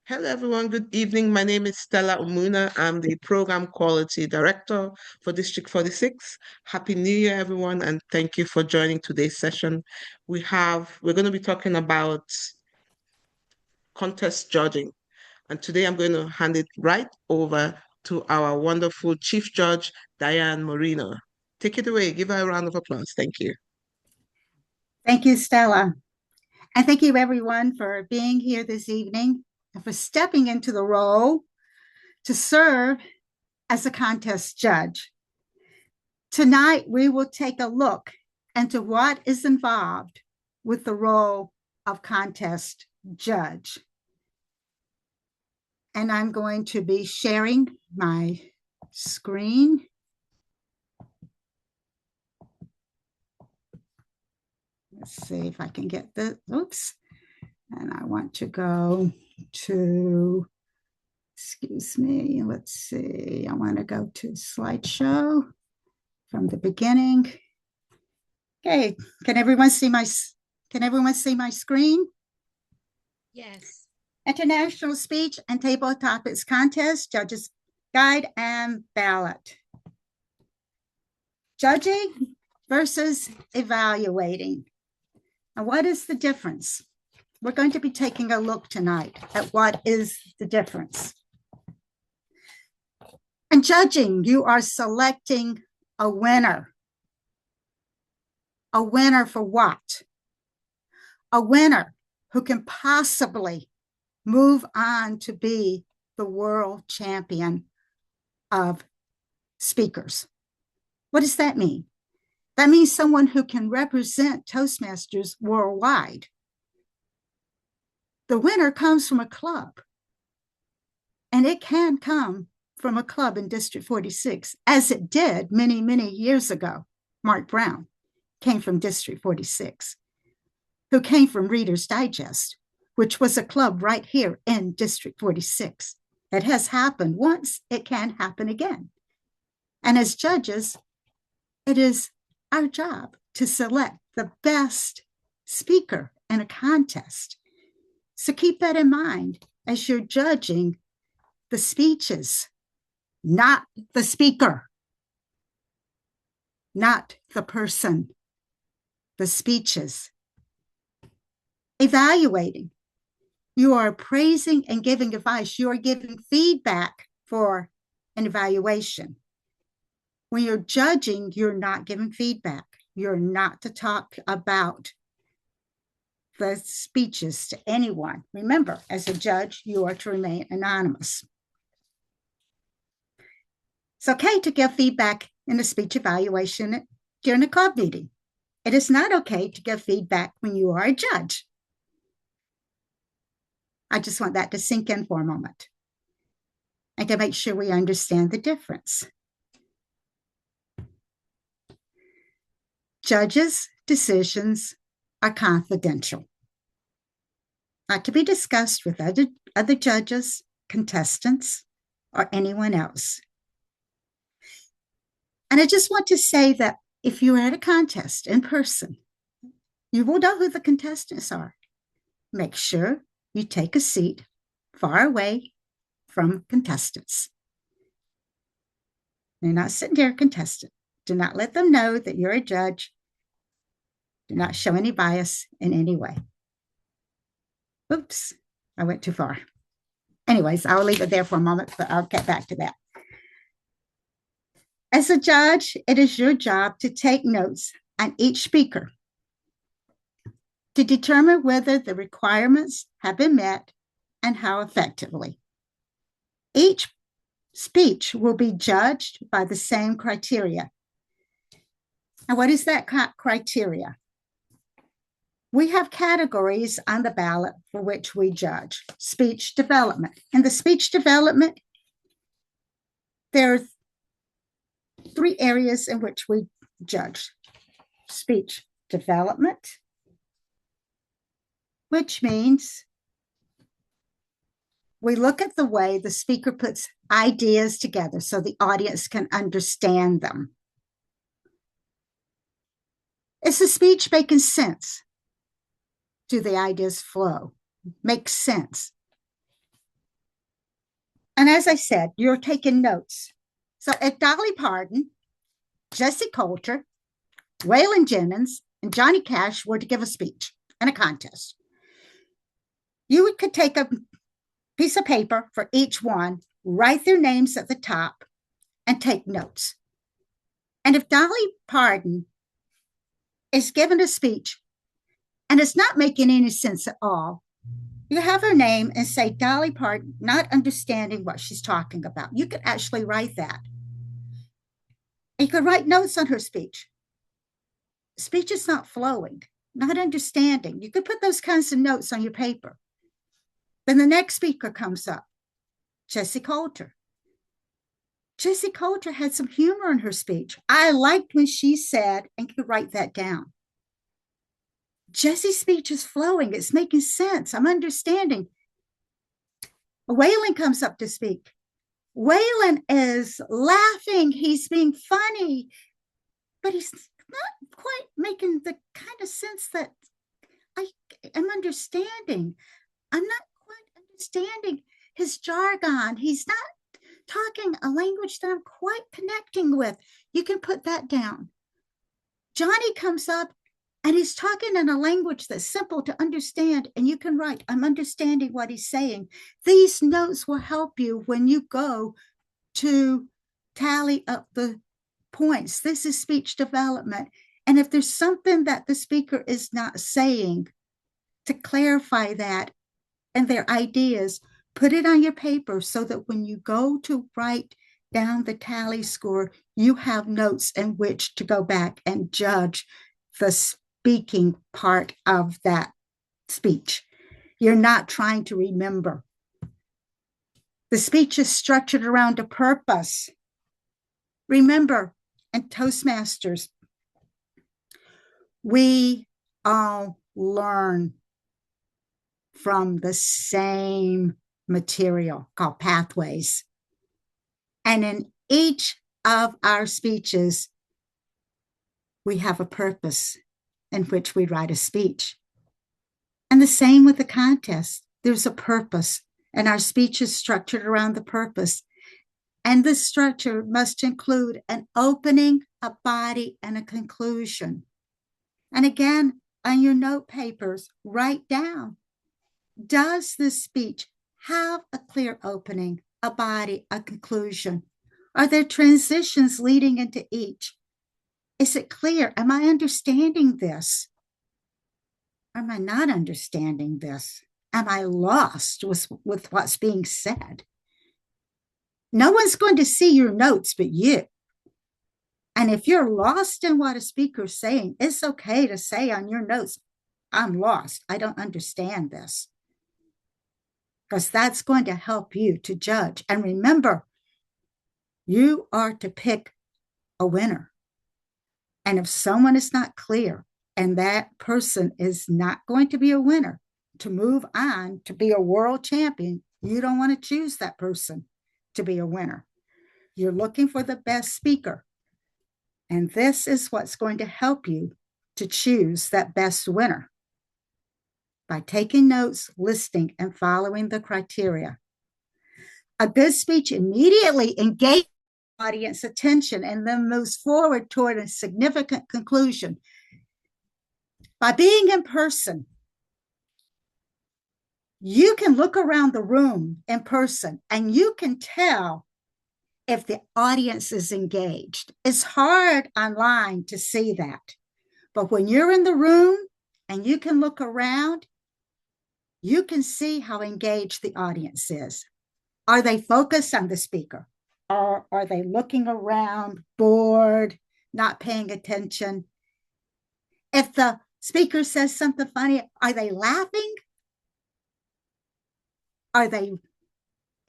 Hello, everyone. Good evening. My name is Stella Umuna. I'm the Program Quality Director for District 46. Happy New Year, everyone, and thank you for joining today's session. We're going to be talking about contest judging, and today I'm going to hand it right over to our wonderful Chief Judge, Diane Moreno. Take it away. Give her a round of applause. Thank you. Thank you, Stella. And thank you, everyone, for being here this evening and for stepping into the role to serve as a contest judge. Tonight, we will take a look into what is involved with the role of contest judge. And I'm going to be sharing my screen. Let's see if I can get this. Oops. And I want to go to, excuse me, let's see. I want to go to slideshow from the beginning. Okay, can everyone see my screen? Yes. International Speech and Table Topics Contest, Judges Guide and Ballot. Judging versus evaluating. And what is the difference? We're going to be taking a look tonight at what is the difference. In judging, you are selecting a winner. A winner for what? A winner who can possibly move on to be the world champion of speakers. What does that mean? That means someone who can represent Toastmasters worldwide. The winner comes from a club, and it can come from a club in District 46, as it did many, many years ago. Mark Brown came from District 46, who came from Reader's Digest, which was a club right here in District 46. It has happened once, it can happen again. And as judges, it is our job to select the best speaker in a contest. So keep that in mind as you're judging the speeches, not the speaker, not the person, the speeches. Evaluating. You are praising and giving advice. You are giving feedback for an evaluation. When you're judging, you're not giving feedback. You're not to talk about the speeches to anyone. Remember, as a judge, you are to remain anonymous. It's okay to give feedback in a speech evaluation during a club meeting. It is not okay to give feedback when you are a judge. I just want that to sink in for a moment and to make sure we understand the difference. Judges' decisions are confidential, not to be discussed with other judges, contestants, or anyone else. And I just want to say that if you're at a contest in person, you will know who the contestants are. Make sure you take a seat far away from contestants. They're not sitting there, contestant. Do not let them know that you're a judge. Do not show any bias in any way. Oops, I went too far. Anyways, I'll leave it there for a moment, but I'll get back to that. As a judge, it is your job to take notes on each speaker to determine whether the requirements have been met and how effectively. Each speech will be judged by the same criteria. And what is that criteria? We have categories on the ballot for which we judge. Speech development. In the speech development, there are 3 areas in which we judge. Speech development, which means we look at the way the speaker puts ideas together so the audience can understand them. Is the speech making sense? Do the ideas flow? Make sense? And as I said, you're taking notes. So if Dolly Parton, Jessie Coulter, Waylon Jennings, and Johnny Cash were to give a speech in a contest, you could take a piece of paper for each one, write their names at the top, and take notes. And if Dolly Parton is given a speech and it's not making any sense at all, you have her name and say, Dolly Parton, not understanding what she's talking about. You could actually write that. You could write notes on her speech. Speech is not flowing, not understanding. You could put those kinds of notes on your paper. Then the next speaker comes up, Jessie Coulter. Jessie Coulter had some humor in her speech. I liked when she said, and could write that down. Jessie's speech is flowing. It's making sense. I'm understanding. Waylon comes up to speak. Waylon is laughing. He's being funny, but he's not quite making the kind of sense that I am understanding. I'm not quite understanding his jargon. He's not talking a language that I'm quite connecting with. You can put that down. Johnny comes up and he's talking in a language that's simple to understand, and you can write, I'm understanding what he's saying. These notes will help you when you go to tally up the points. This is speech development. And if there's something that the speaker is not saying, to clarify that and their ideas, put it on your paper so that when you go to write down the tally score, you have notes in which to go back and judge the speaking part of that speech. You're not trying to remember. The speech is structured around a purpose. Remember, in Toastmasters, we all learn from the same material called pathways. And in each of our speeches, we have a purpose in which we write a speech. And the same with the contest. There's a purpose, and our speech is structured around the purpose. And this structure must include an opening, a body, and a conclusion. And again, on your note papers, write down, does this speech have a clear opening, a body, a conclusion? Are there transitions leading into each? Is it clear? Am I understanding this? Am I not understanding this? Am I lost with what's being said? No one's going to see your notes but you. And if you're lost in what a speaker's saying, it's okay to say on your notes, I'm lost. I don't understand this. Because that's going to help you to judge. And remember, you are to pick a winner. And if someone is not clear and that person is not going to be a winner, to move on to be a world champion, you don't want to choose that person to be a winner. You're looking for the best speaker. And this is what's going to help you to choose that best winner by taking notes, listening, and following the criteria. A good speech immediately engages audience attention and then moves forward toward a significant conclusion. By being in person, you can look around the room in person and you can tell if the audience is engaged. It's hard online to see that. But when you're in the room and you can look around, you can see how engaged the audience is. Are they focused on the speaker? Or are they looking around, bored, not paying attention? If the speaker says something funny, are they laughing? Are they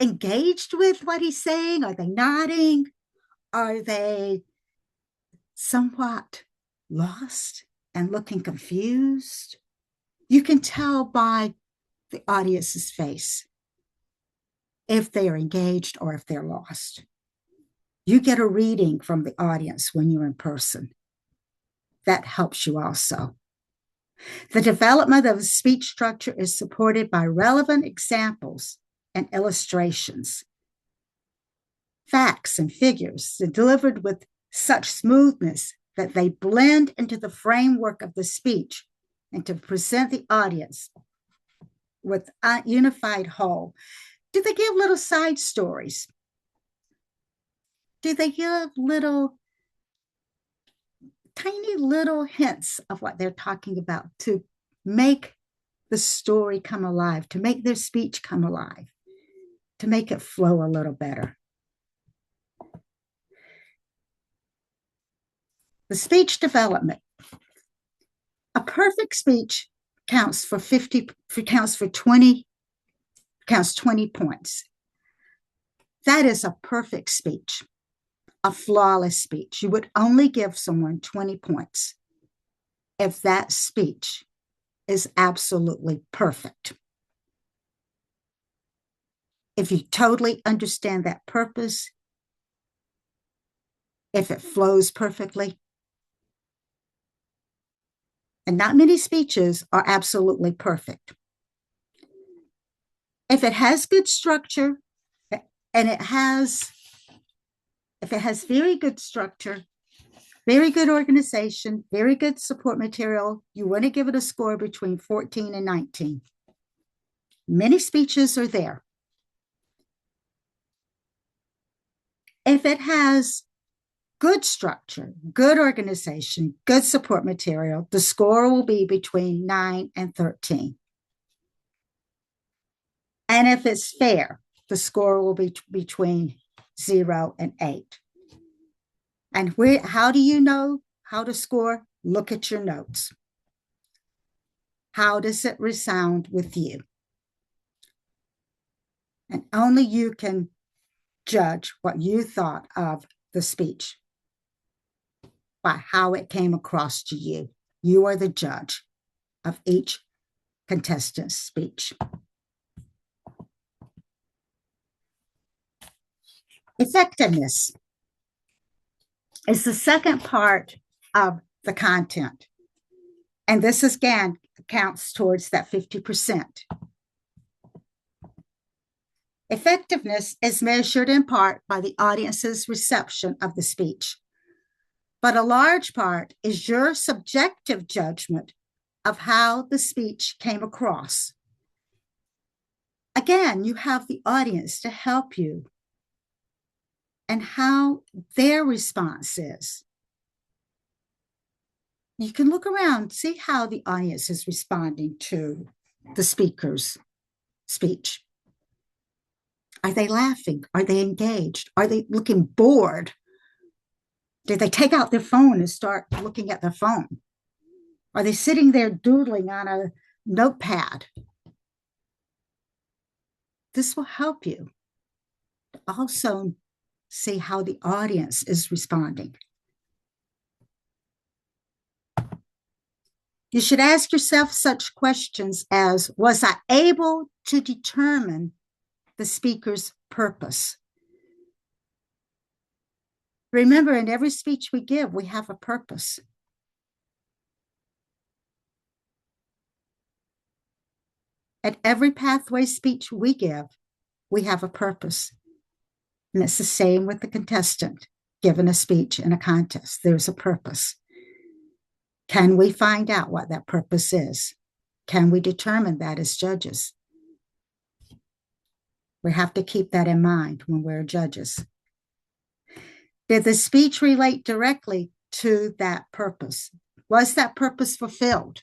engaged with what he's saying? Are they nodding? Are they somewhat lost and looking confused? You can tell by the audience's face if they are engaged or if they're lost. You get a reading from the audience when you're in person. That helps you also. The development of a speech structure is supported by relevant examples and illustrations. facts and figures are delivered with such smoothness that they blend into the framework of the speech and to present the audience with a unified whole. Do they give little side stories? Do they give little, tiny little hints of what they're talking about to make the story come alive, to make their speech come alive, to make it flow a little better? The speech development. A perfect speech counts for 20 points. That is a perfect speech, a flawless speech. You would only give someone 20 points if that speech is absolutely perfect. If you totally understand that purpose, if it flows perfectly. And not many speeches are absolutely perfect. If it has good structure, and if it has very good structure, very good organization, very good support material, you want to give it a score between 14 and 19. Many speeches are there. If it has good structure, good organization, good support material, the score will be between 9 and 13. And if it's fair, the score will be between 0 and 8. And how do you know how to score? Look at your notes. How does it resound with you? And only you can judge what you thought of the speech by how it came across to you. You are the judge of each contestant's speech. Effectiveness is the second part of the content. And this again counts towards that 50%. Effectiveness is measured in part by the audience's reception of the speech, but a large part is your subjective judgment of how the speech came across. Again, you have the audience to help you and how their response is. You can look around, see how the audience is responding to the speaker's speech. Are they laughing? Are they engaged? Are they looking bored? Did they take out their phone and start looking at their phone? Are they sitting there doodling on a notepad? This will help you to also see how the audience is responding. You should ask yourself such questions as, was I able to determine the speaker's purpose? Remember, in every speech we give, we have a purpose. At every pathway speech we give, we have a purpose. And it's the same with the contestant given a speech in a contest. There's a purpose. Can we find out what that purpose is? Can we determine that as judges? We have to keep that in mind when we're judges. Did the speech relate directly to that purpose? Was that purpose fulfilled?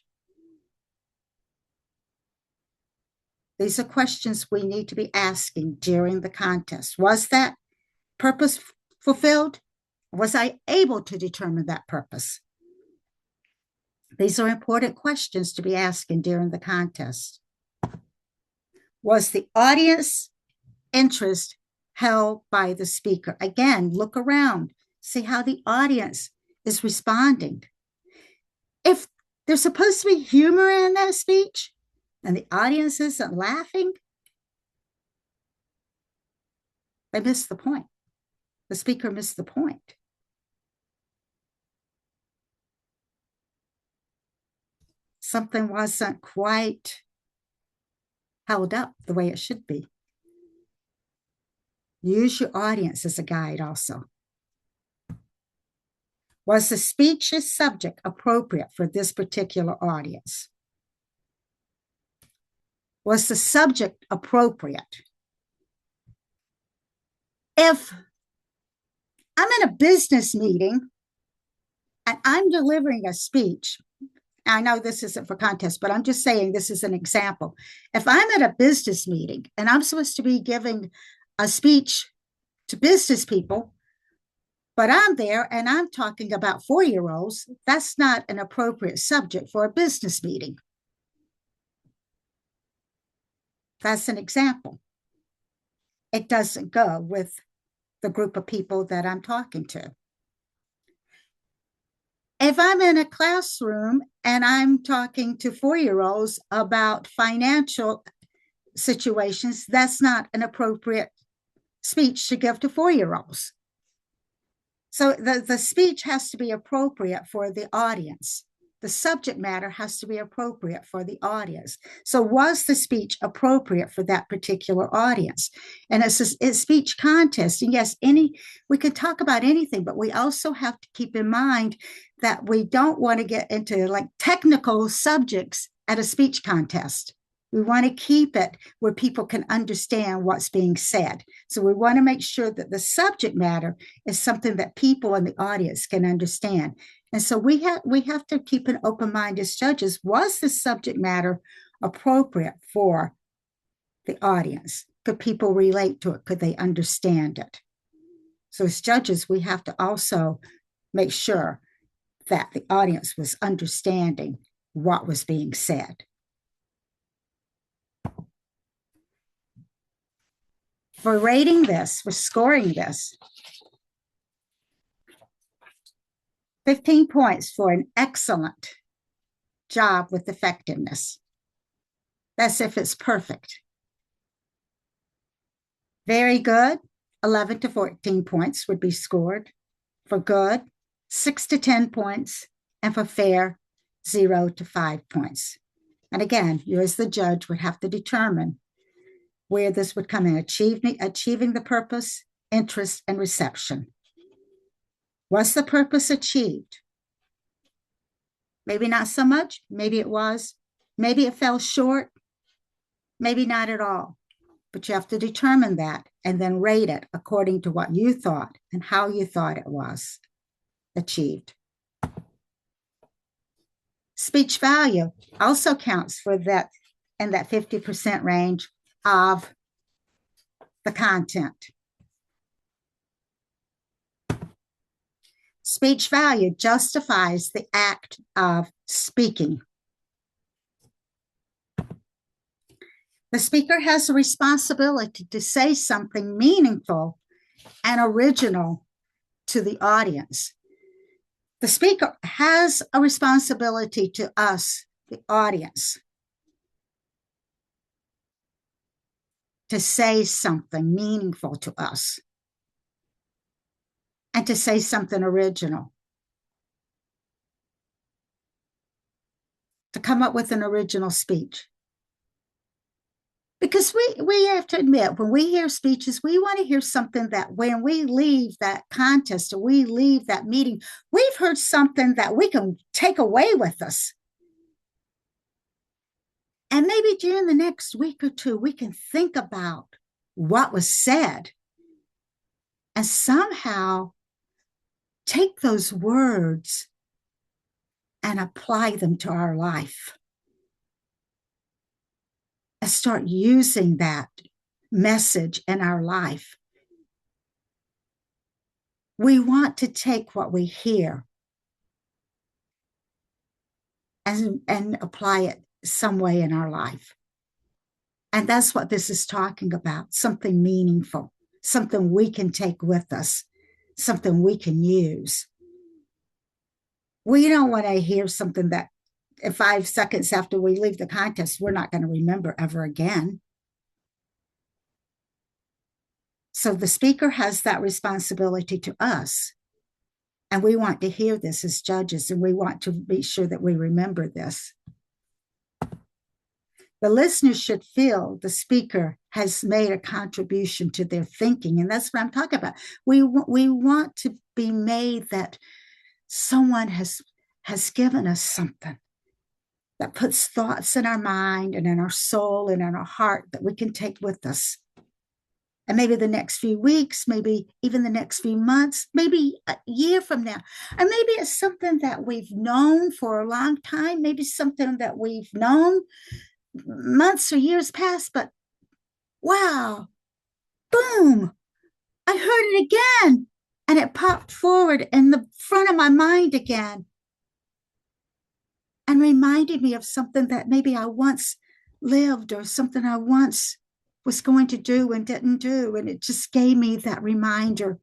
These are questions we need to be asking during the contest. Was that purpose fulfilled? Was I able to determine that purpose? These are important questions to be asking during the contest. Was the audience interest held by the speaker? Again, look around, see how the audience is responding. If there's supposed to be humor in that speech and the audience isn't laughing, they missed the point. The speaker missed the point. Something wasn't quite held up the way it should be. Use your audience as a guide also. Was the speech's subject appropriate for this particular audience? Was the subject appropriate? If I'm in a business meeting and I'm delivering a speech, I know this isn't for contest, but I'm just saying this is an example. If I'm at a business meeting and I'm supposed to be giving a speech to business people, but I'm there and I'm talking about 4-year-olds, that's not an appropriate subject for a business meeting. That's an example. It doesn't go with the group of people that I'm talking to. If I'm in a classroom and I'm talking to 4-year-olds about financial situations, that's not an appropriate speech to give to 4-year-olds. So the speech has to be appropriate for the audience. The subject matter has to be appropriate for the audience. So was the speech appropriate for that particular audience? And it's a speech contest. And yes, we could talk about anything, but we also have to keep in mind that we don't want to get into like technical subjects at a speech contest. We want to keep it where people can understand what's being said. So we want to make sure that the subject matter is something that people in the audience can understand. And so we have to keep an open mind as judges. Was the subject matter appropriate for the audience? Could people relate to it? Could they understand it? So as judges, we have to also make sure that the audience was understanding what was being said. For rating this, for scoring this, 15 points for an excellent job with effectiveness. That's if it's perfect. Very good, 11 to 14 points would be scored. For good, 6 to 10 points. And for fair, 0 to 5 points. And again, you as the judge would have to determine where this would come in, achieving the purpose, interest, and reception. Was the purpose achieved? Maybe not so much. Maybe it was. Maybe it fell short. Maybe not at all. But you have to determine that and then rate it according to what you thought and how you thought it was achieved. Speech value also counts for that in that 50% range of the content. Speech value justifies the act of speaking. The speaker has a responsibility to say something meaningful and original to the audience. The speaker has a responsibility to us, the audience, to say something meaningful to us and to say something original, to come up with an original speech. Because we have to admit, when we hear speeches, we want to hear something that when we leave that contest or we leave that meeting, we've heard something that we can take away with us. And maybe during the next week or two, we can think about what was said and somehow take those words and apply them to our life and start using that message in our life. We want to take what we hear and apply it some way in our life. And that's what this is talking about, something meaningful, something we can take with us, something we can use. We don't want to hear something that 5 seconds after we leave the contest, we're not going to remember ever again. So the speaker has that responsibility to us. And we want to hear this as judges, and we want to be sure that we remember this. The listener should feel the speaker has made a contribution to their thinking. And that's what I'm talking about. We want to be made that someone has given us something that puts thoughts in our mind and in our soul and in our heart that we can take with us. And maybe the next few weeks, maybe even the next few months, maybe a year from now. Or maybe it's something that we've known for a long time, maybe something that we've known months or years past, but wow, boom, I heard it again. And it popped forward in the front of my mind again and reminded me of something that maybe I once lived or something I once was going to do and didn't do. And it just gave me that reminder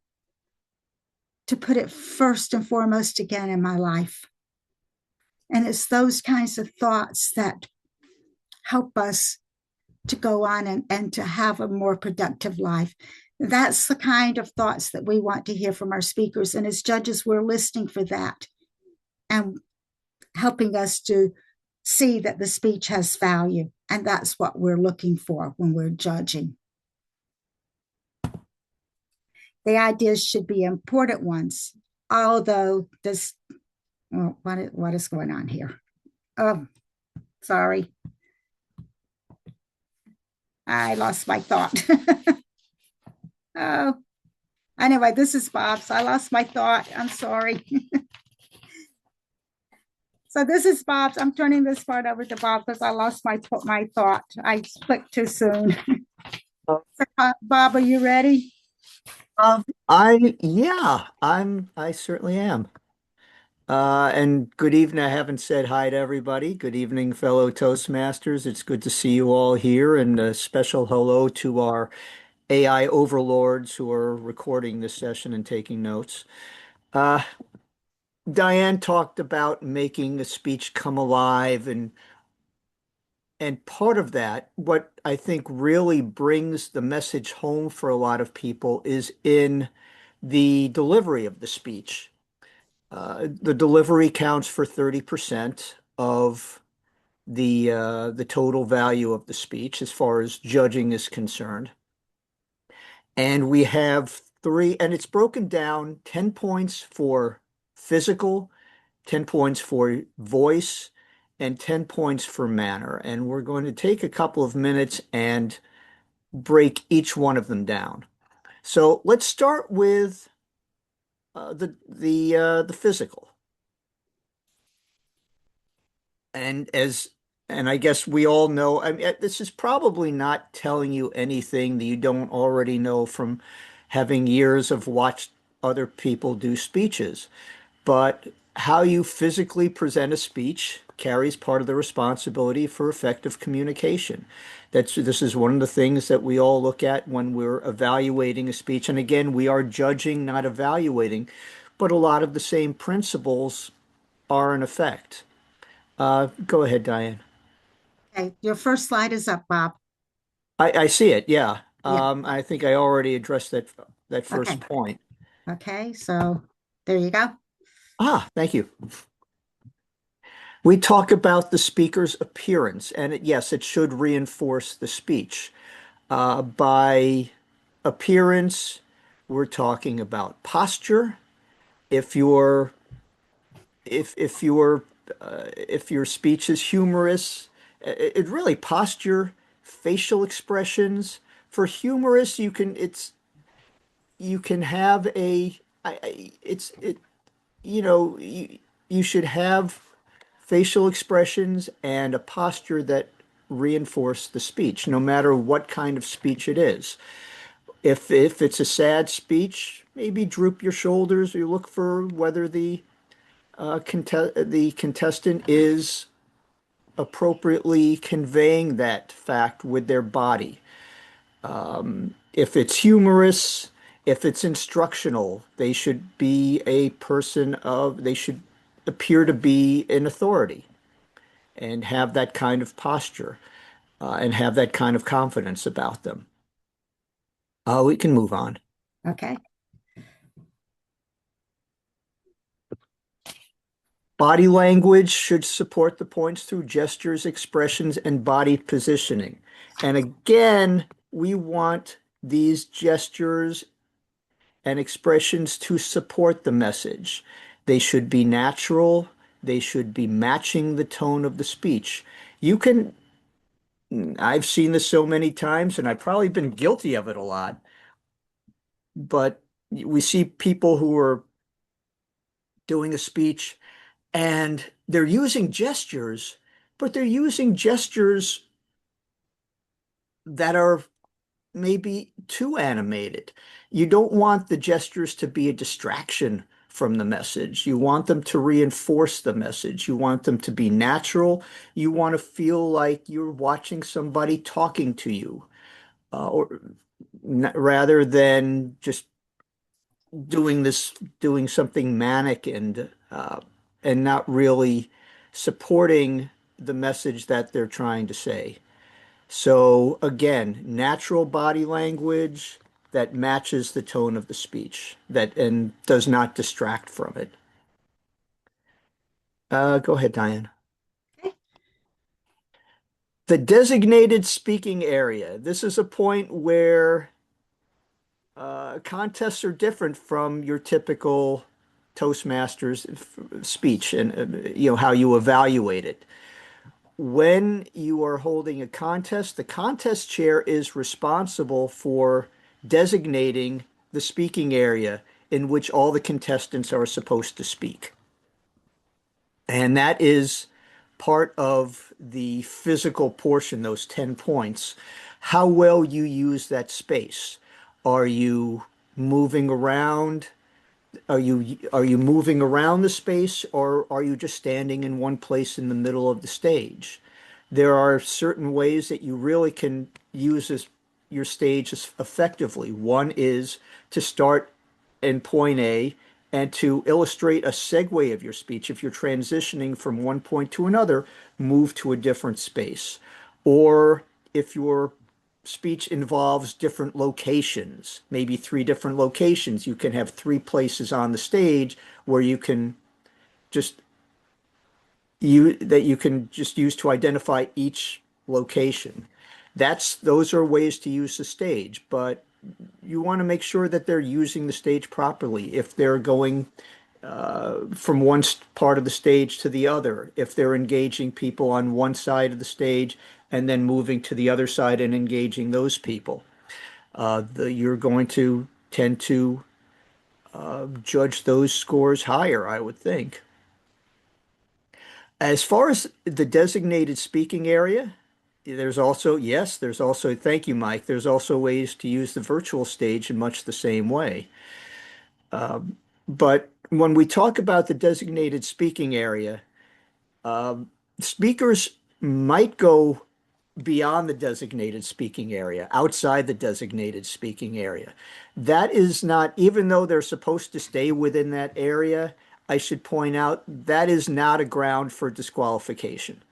to put it first and foremost again in my life. And it's those kinds of thoughts that help us to go on and to have a more productive life. That's the kind of thoughts that we want to hear from our speakers. And as judges, we're listening for that and helping us to see that the speech has value. And that's what we're looking for when we're judging. The ideas should be important ones, although this, well, what is going on here? Oh, sorry. I lost my thought. Oh, anyway, this is Bob's. I lost my thought. I'm sorry. So this is Bob's. I'm turning this part over to Bob because I lost my thought. I clicked too soon. So, Bob, are you ready? I certainly am. And good evening. I haven't said hi to everybody. Good evening, fellow Toastmasters. It's good to see you all here, and a special hello to our AI overlords who are recording this session and taking notes. Uh, Diane talked about making a speech come alive, and part of that, what I think really brings the message home for a lot of people is in the delivery of the speech. The delivery counts for 30% of the total value of the speech as far as judging is concerned. And we have three, and it's broken down 10 points for physical, 10 points for voice, and 10 points for manner. And we're going to take a couple of minutes and break each one of them down. So let's start with the physical. And I guess we all know, I mean, this is probably not telling you anything that you don't already know from having years of watched other people do speeches. But how you physically present a speech carries part of the responsibility for effective communication. This is one of the things that we all look at when we're evaluating a speech. And again, we are judging, not evaluating, but a lot of the same principles are in effect. Go ahead, Diane. Okay, your first slide is up, Bob. I see it. Yeah. Yeah. I think I already addressed that first Okay. point. Okay, so there you go. Thank you. We talk about the speaker's appearance, and yes, it should reinforce the speech. By appearance, we're talking about posture. If your if your if your speech is humorous, it really posture, facial expressions. For humorous, you can have a I- it's it you know you should have facial expressions and a posture that reinforce the speech, no matter what kind of speech it is. If it's a sad speech, maybe droop your shoulders or look for whether the contestant is appropriately conveying that fact with their body. If it's humorous, if it's instructional, they should appear to be in authority and have that kind of posture, and have that kind of confidence about them. We can move on. Okay. Body language should support the points through gestures, expressions, and body positioning. And again, we want these gestures and expressions to support the message. They should be natural. They should be matching the tone of the speech. You can, I've seen this so many times, and I've probably been guilty of it a lot, but we see people who are doing a speech and they're using gestures, but they're using gestures that are maybe too animated. You don't want the gestures to be a distraction from the message. You want them to reinforce the message. You want them to be natural. You want to feel like you're watching somebody talking to you, or rather than just doing something manic and not really supporting the message that they're trying to say. So again, natural body language that matches the tone of the speech that and does not distract from it. Go ahead, Diane. Okay. The designated speaking area. This is a point where contests are different from your typical Toastmasters speech and how you evaluate it. When you are holding a contest, the contest chair is responsible for designating the speaking area in which all the contestants are supposed to speak. And that is part of the physical portion, those 10 points. How well you use that space. Are you moving around? Are you moving around the space, or are you just standing in one place in the middle of the stage? There are certain ways that you really can use your stage effectively. One is to start in point A and to illustrate a segue of your speech. If you're transitioning from one point to another, move to a different space. Or if your speech involves different locations, maybe 3 different locations, you can have 3 places on the stage where you can just you can just use to identify each location. Those are ways to use the stage, but you want to make sure that they're using the stage properly. If they're going from one part of the stage to the other, if they're engaging people on one side of the stage and then moving to the other side and engaging those people, you're going to tend to judge those scores higher, I would think. As far as the designated speaking area, there's also, thank you, Mike, there's also ways to use the virtual stage in much the same way. But when we talk about the designated speaking area, speakers might go beyond the designated speaking area, outside the designated speaking area. That is not, even though they're supposed to stay within that area, I should point out that is not a ground for disqualification.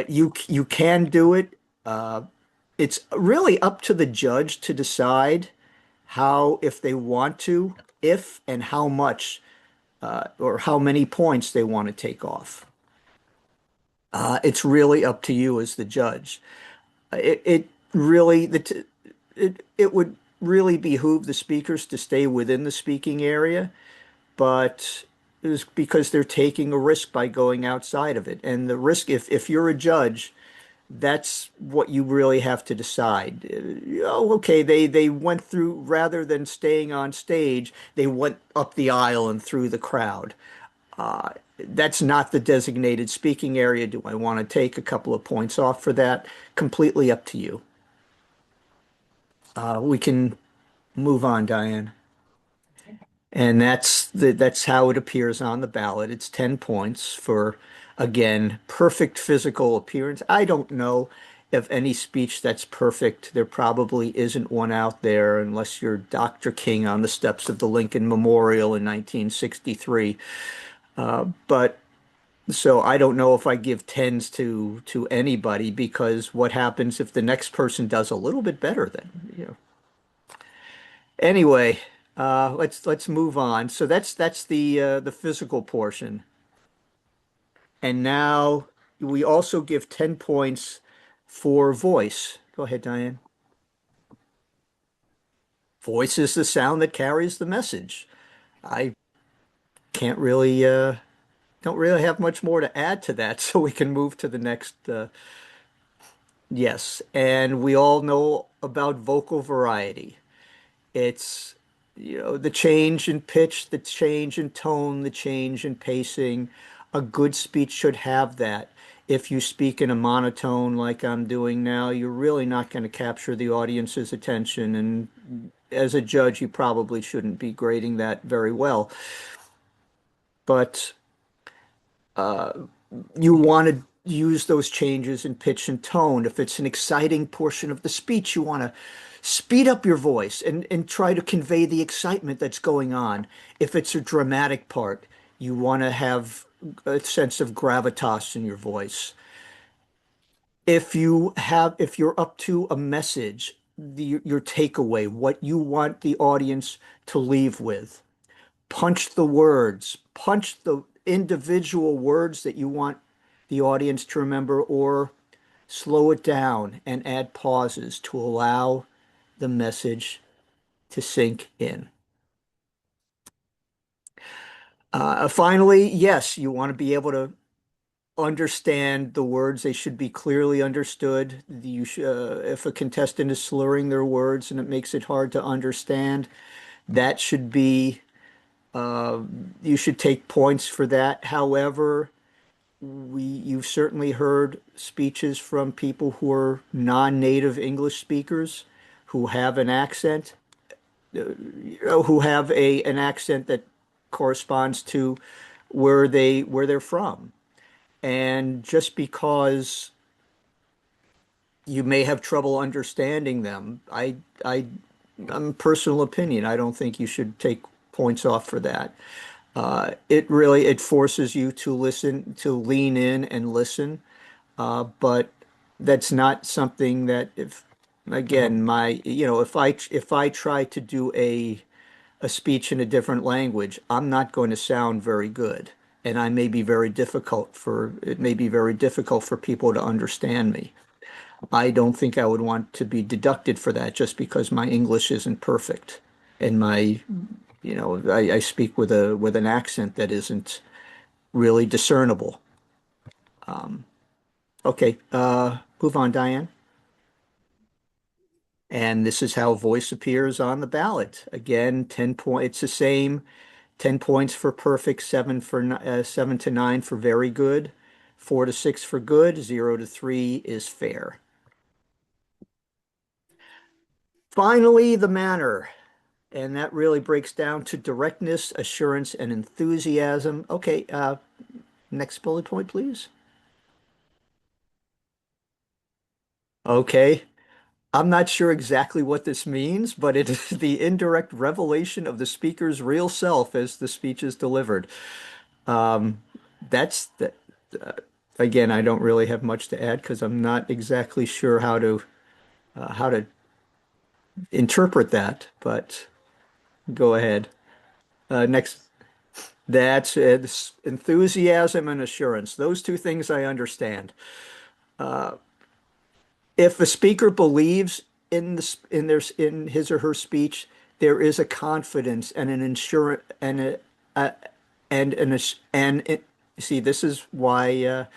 You can do it. It's really up to the judge to decide how, if they want to, if and how much or how many points they want to take off. It's really up to you as the judge. It really it would really behoove the speakers to stay within the speaking area, but it was because they're taking a risk by going outside of it. And the risk, if you're a judge, that's what you really have to decide. Oh, okay, they went through, rather than staying on stage, they went up the aisle and through the crowd. That's not the designated speaking area. Do I want to take a couple of points off for that? Completely up to you. We can move on, Diane. And that's how it appears on the ballot. It's 10 points for, again, perfect physical appearance. I don't know of any speech that's perfect. There probably isn't one out there unless you're Dr. King on the steps of the Lincoln Memorial in 1963. But so I don't know if I give tens to anybody, because what happens if the next person does a little bit better then, Anyway, Let's move on. So that's the physical portion. And now we also give 10 points for voice. Go ahead, Diane. Voice is the sound that carries the message. I can't really don't really have much more to add to that, so we can move to the next yes. And we all know about vocal variety. It's, the change in pitch, the change in tone, the change in pacing. A good speech should have that. If you speak in a monotone like I'm doing now, you're really not going to capture the audience's attention. And as a judge, you probably shouldn't be grading that very well. But you want to use those changes in pitch and tone. If it's an exciting portion of the speech, you want to speed up your voice and try to convey the excitement that's going on. If it's a dramatic part, you want to have a sense of gravitas in your voice. If you're up to a message, your takeaway, what you want the audience to leave with, punch the words, punch the individual words that you want the audience to remember, or slow it down and add pauses to allow the message to sink in. Finally, yes, you want to be able to understand the words. They should be clearly understood. If a contestant is slurring their words and it makes it hard to understand, that should be, you should take points for that. However, you've certainly heard speeches from people who are non-native English speakers who have an accent, who have an accent that corresponds to where they're from. And just because you may have trouble understanding them, I'm personal opinion. I don't think you should take points off for that. It forces you to listen, to lean in and listen. But that's not something that, if again, if I try to do a speech in a different language, I'm not going to sound very good. And it may be very difficult for people to understand me. I don't think I would want to be deducted for that just because my English isn't perfect. And I speak with an accent that isn't really discernible. Okay, move on, Diane. And this is how voice appears on the ballot. Again, 10 point. It's the same. 10 points for perfect, 7 to 9 for very good, 4 to 6 for good, 0 to 3 is fair. Finally, the manner. And that really breaks down to directness, assurance, and enthusiasm. Okay, next bullet point, please. Okay. I'm not sure exactly what this means, but it is the indirect revelation of the speaker's real self as the speech is delivered. Um, that's the, uh, Again, I don't really have much to add because I'm not exactly sure how to interpret that, but go ahead. Next, that's it's enthusiasm and assurance. Those two things I understand. If a speaker believes in his or her speech, there is a confidence and an insurance a and an and it, see, this is why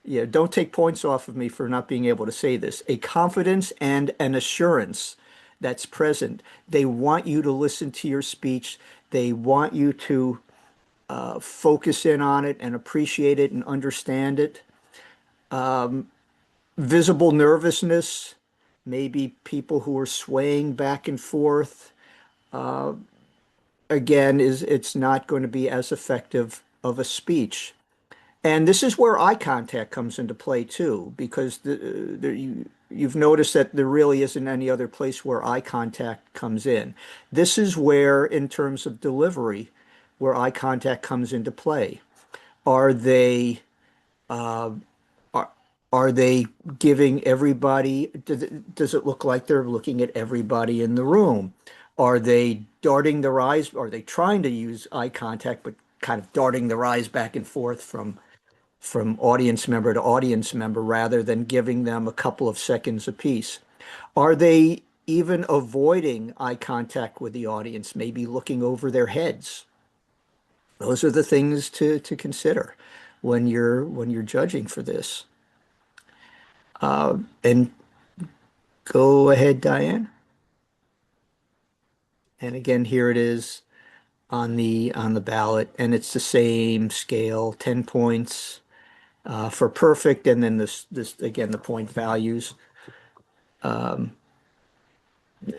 yeah, don't take points off of me for not being able to say this. A confidence and an assurance that's present. They want you to listen to your speech. They want you to focus in on it and appreciate it and understand it. Visible nervousness, maybe people who are swaying back and forth. Again, it's not going to be as effective of a speech. And this is where eye contact comes into play too, because you've noticed that there really isn't any other place where eye contact comes in. This is where, in terms of delivery, where eye contact comes into play. Are they are, are they giving everybody, does it look like they're looking at everybody in the room? Are they darting their eyes? Are they trying to use eye contact, but kind of darting their eyes back and forth from audience member to audience member rather than giving them a couple of seconds apiece? Are they even avoiding eye contact with the audience, maybe looking over their heads? Those are the things to consider when you're judging for this. And go ahead, Diane. And again, here it is on the ballot, and it's the same scale, 10 points for perfect, and then this again the point values.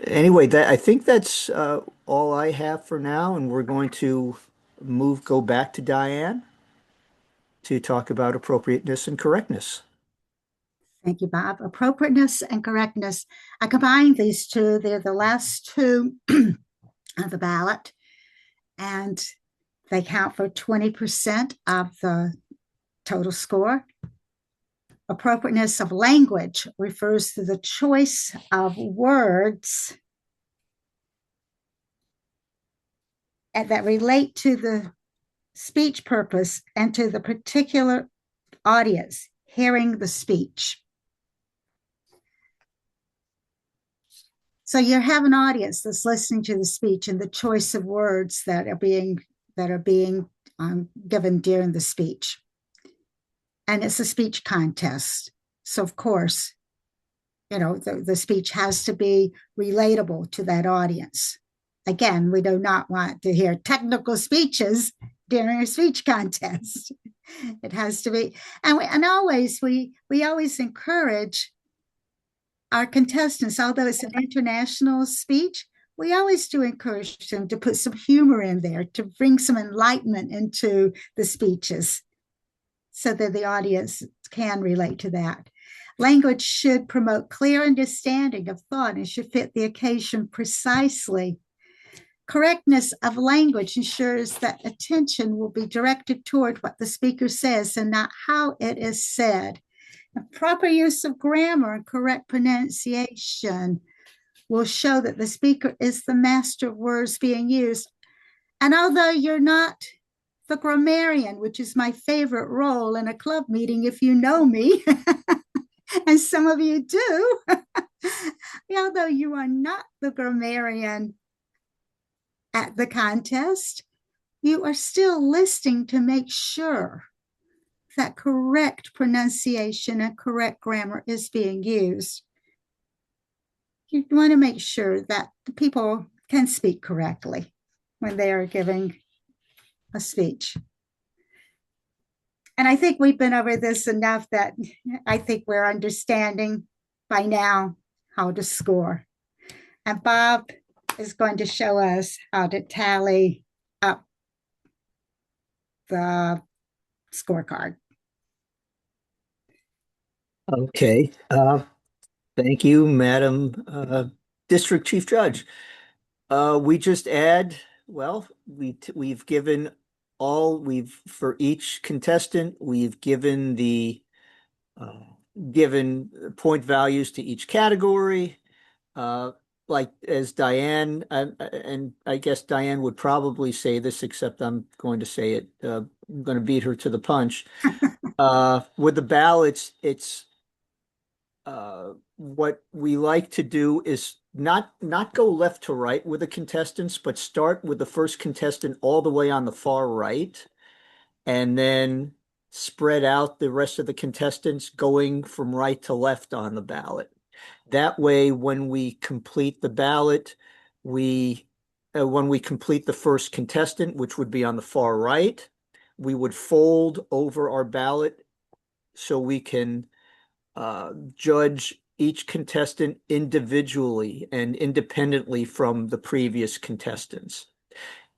Anyway, that I think that's all I have for now, and we're going to go back to Diane to talk about appropriateness and correctness. Thank you, Bob. Appropriateness and correctness. I combined these two. They're the last two of the ballot, and they count for 20% of the total score. Appropriateness of language refers to the choice of words that relate to the speech purpose and to the particular audience hearing the speech. So you have an audience that's listening to the speech and the choice of words that are being given during the speech. And it's a speech contest. So of course, the speech has to be relatable to that audience. Again, we do not want to hear technical speeches during a speech contest. It has to be, and we always encourage our contestants, although it's an international speech, we always do encourage them to put some humor in there, to bring some enlightenment into the speeches so that the audience can relate to that. Language should promote clear understanding of thought and should fit the occasion precisely. Correctness of language ensures that attention will be directed toward what the speaker says and not how it is said. And proper use of grammar and correct pronunciation will show that the speaker is the master of words being used. And although you're not the grammarian, which is my favorite role in a club meeting, if you know me, and some of you do, although you are not the grammarian at the contest, you are still listening to make sure that correct pronunciation and correct grammar is being used. You want to make sure that the people can speak correctly when they are giving a speech. And I think we've been over this enough that I think we're understanding by now how to score. And Bob is going to show us how to tally up the scorecard. Okay. Thank you, Madam District Chief Judge. We just add, well, we've given for each contestant, we've given given point values to each category. Like as Diane, and I guess Diane would probably say this, except I'm going to say it. I'm going to beat her to the punch. With the ballots, it's what we like to do is not go left to right with the contestants, but start with the first contestant all the way on the far right, and then spread out the rest of the contestants going from right to left on the ballot. That way, when we complete the ballot, when we complete the first contestant, which would be on the far right, we would fold over our ballot so we can judge each contestant individually and independently from the previous contestants.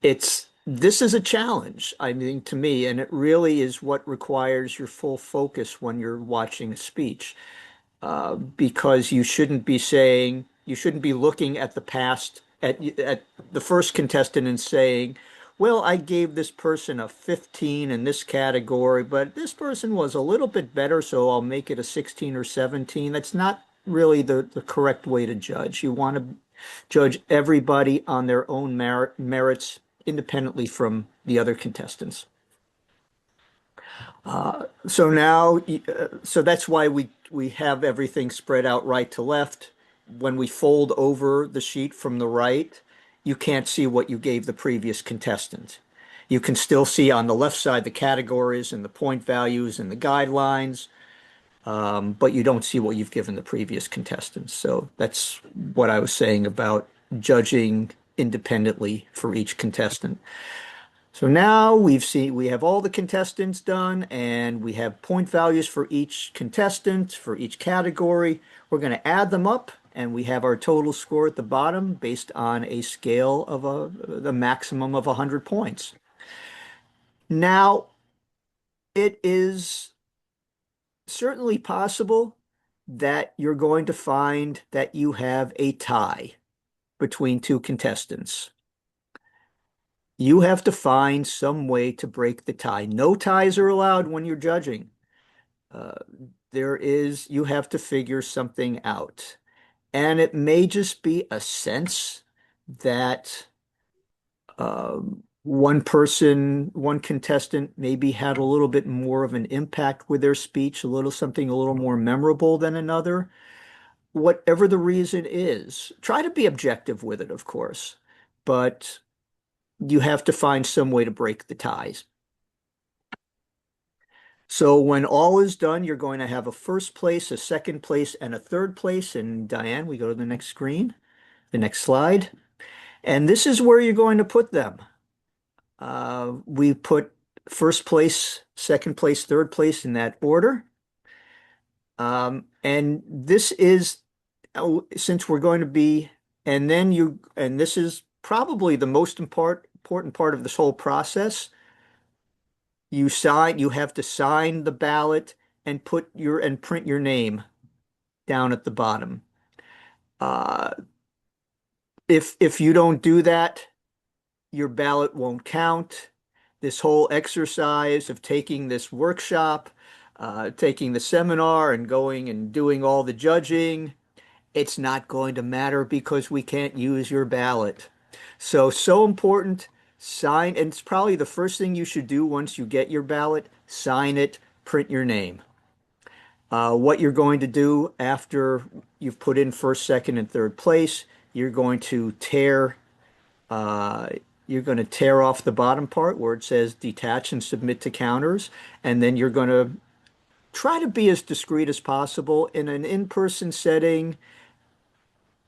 This is a challenge, I mean, to me, and it really is what requires your full focus when you're watching a speech. Because you shouldn't be looking at the past, at the first contestant and saying, well, I gave this person a 15 in this category, but this person was a little bit better, so I'll make it a 16 or 17. That's not really the correct way to judge. You want to judge everybody on their own merits independently from the other contestants. So now, so that's why we have everything spread out right to left. When we fold over the sheet from the right, you can't see what you gave the previous contestant. You can still see on the left side the categories and the point values and the guidelines, but you don't see what you've given the previous contestants. So that's what I was saying about judging independently for each contestant. So now we have all the contestants done, and we have point values for each contestant, for each category. We're going to add them up, and we have our total score at the bottom based on a scale of the maximum of 100 points. Now, it is certainly possible that you're going to find that you have a tie between two contestants. You have to find some way to break the tie. No ties are allowed when you're judging. You have to figure something out. And it may just be a sense that one contestant maybe had a little bit more of an impact with their speech, something a little more memorable than another. Whatever the reason is, try to be objective with it, of course, but you have to find some way to break the ties. So when all is done, you're going to have a first place, a second place, and a third place. And Diane, we go to the next screen, the next slide. And this is where you're going to put them. We put first place, second place, third place in that order. And this is, since we're going to be, and this is probably the most important part of this whole process. You have to sign the ballot and print your name down at the bottom. If you don't do that, your ballot won't count. This whole exercise of taking this workshop, taking the seminar and going and doing all the judging, it's not going to matter because we can't use your ballot. So important. Sign, and it's probably the first thing you should do once you get your ballot, sign it, print your name. What you're going to do after you've put in first, second, and third place, you're going to tear off the bottom part where it says detach and submit to counters, and then you're going to try to be as discreet as possible in an in-person setting.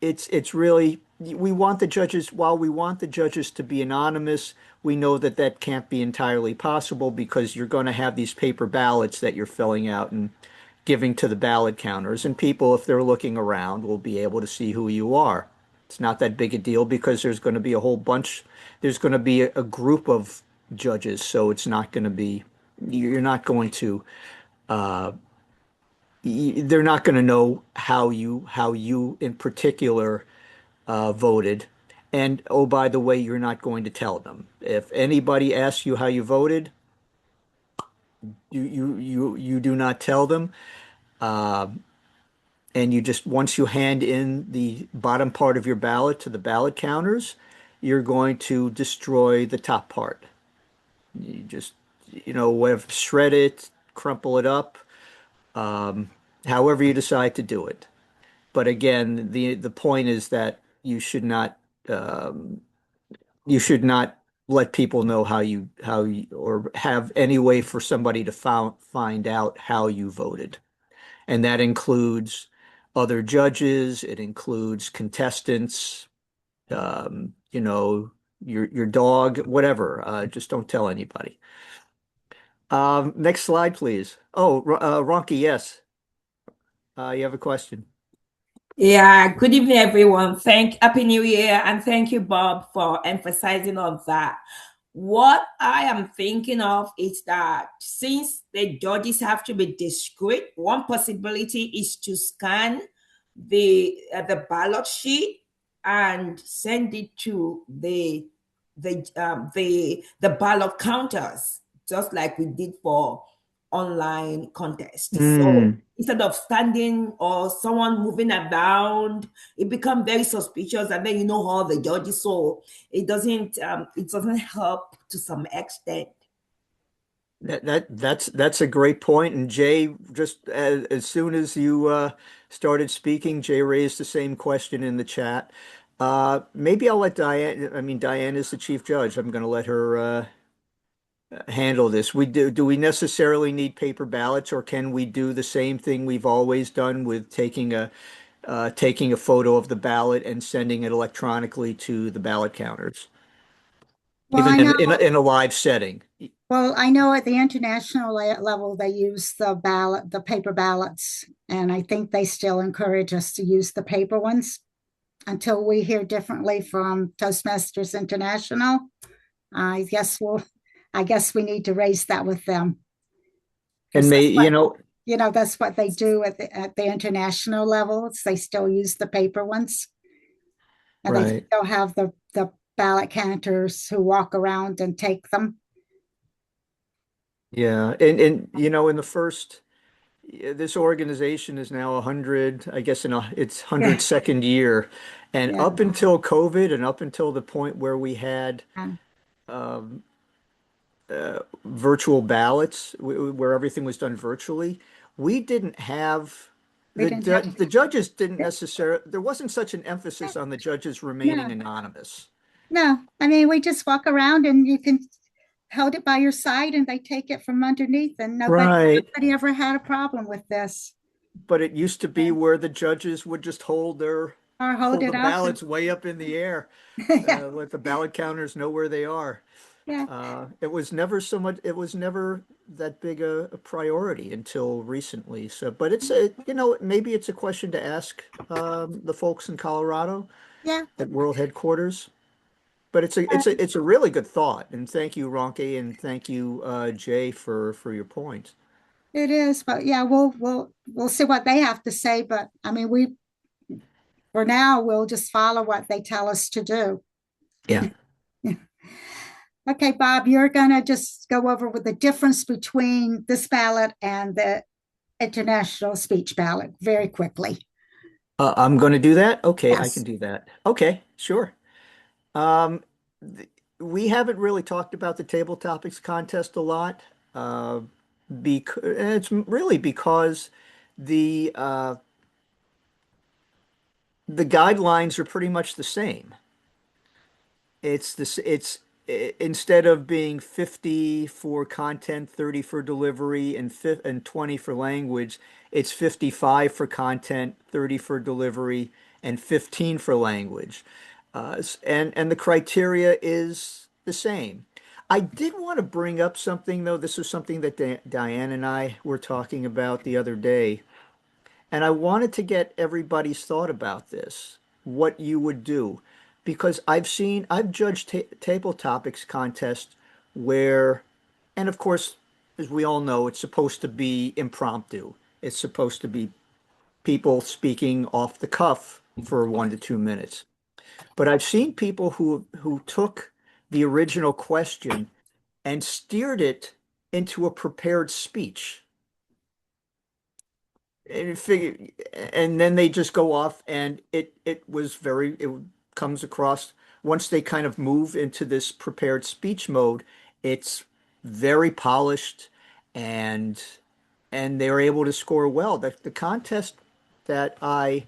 It's really, while we want the judges to be anonymous, we know that can't be entirely possible because you're going to have these paper ballots that you're filling out and giving to the ballot counters. And people, if they're looking around, will be able to see who you are. It's not that big a deal because there's going to be there's going to be a group of judges. So you're not going to, they're not going to know how you in particular voted. And oh, by the way, you're not going to tell them. If anybody asks you how you voted, you do not tell them. And once you hand in the bottom part of your ballot to the ballot counters, you're going to destroy the top part. You just, shred it, crumple it up, however you decide to do it. But again, the point is that you should not let people know or have any way for somebody to find out how you voted. And that includes other judges, it includes contestants, your dog, whatever. Just don't tell anybody. Next slide, please. Oh, Ronki, yes. You have a question. Yeah, good evening, everyone. Happy New Year, and thank you, Bob, for emphasizing on that. What I am thinking of is that since the judges have to be discreet, one possibility is to scan the ballot sheet and send it to the ballot counters, just like we did for online contests. So instead of standing or someone moving around, it becomes very suspicious, and then you know all the judges. So it doesn't help to some extent. That's a great point. And Jay, just as soon as you started speaking, Jay raised the same question in the chat. Maybe I'll let Diane. I mean, Diane is the chief judge. I'm going to let her handle this. Do we necessarily need paper ballots, or can we do the same thing we've always done with taking a photo of the ballot and sending it electronically to the ballot counters, Well, even I know. in a live setting? Well, I know at the international level they use the paper ballots, and I think they still encourage us to use the paper ones until we hear differently from Toastmasters International. I guess we need to raise that with them. And That's what they do at the international level. They still use the paper ones, and they right. still have the ballot counters who walk around and take them. Yeah, and in the first, this organization is now 100, I guess its Yeah, 102nd year, and yeah, up until COVID and up until the point where we had yeah. um, virtual ballots, where everything was done virtually, we didn't have We didn't have. the judges didn't necessarily, there wasn't such an emphasis on the judges remaining No, anonymous. no. I mean, we just walk around and you can hold it by your side and they take it from underneath, and Right. nobody ever had a problem with this. But it used to be where the judges would just Or hold hold the it up and ballots way up in the air, yeah, let the ballot counters know where they are. yeah. It was never that big a priority until recently. So, but maybe it's a question to ask the folks in Colorado Yeah, at World Headquarters. But it's a really good thought, and thank you, Ronke, and thank you, Jay, for your point. it is. But yeah, we'll see what they have to say. But I mean, we for now we'll just follow what they tell us to do. Yeah. Okay, Bob, you're gonna just go over with the difference between this ballot and the international speech ballot very quickly. I'm going to do that. Okay, I can Yes. do that. Okay, sure. Um, we haven't really talked about the table topics contest a lot, because it's really because the uh, the guidelines are pretty much the same. Instead of being 50 for content, 30 for delivery, and 20 for language, it's 55 for content, 30 for delivery, and 15 for language. And the criteria is the same. I did want to bring up something, though. This was something that Diane and I were talking about the other day. And I wanted to get everybody's thought about this, what you would do. Because I've judged table topics contests where, and of course, as we all know, it's supposed to be impromptu. It's supposed to be people speaking off the cuff for 1 to 2 minutes. But I've seen people who took the original question and steered it into a prepared speech. And figure, and then they just go off, and it comes across, once they kind of move into this prepared speech mode, it's very polished, and they're able to score well. The contest that I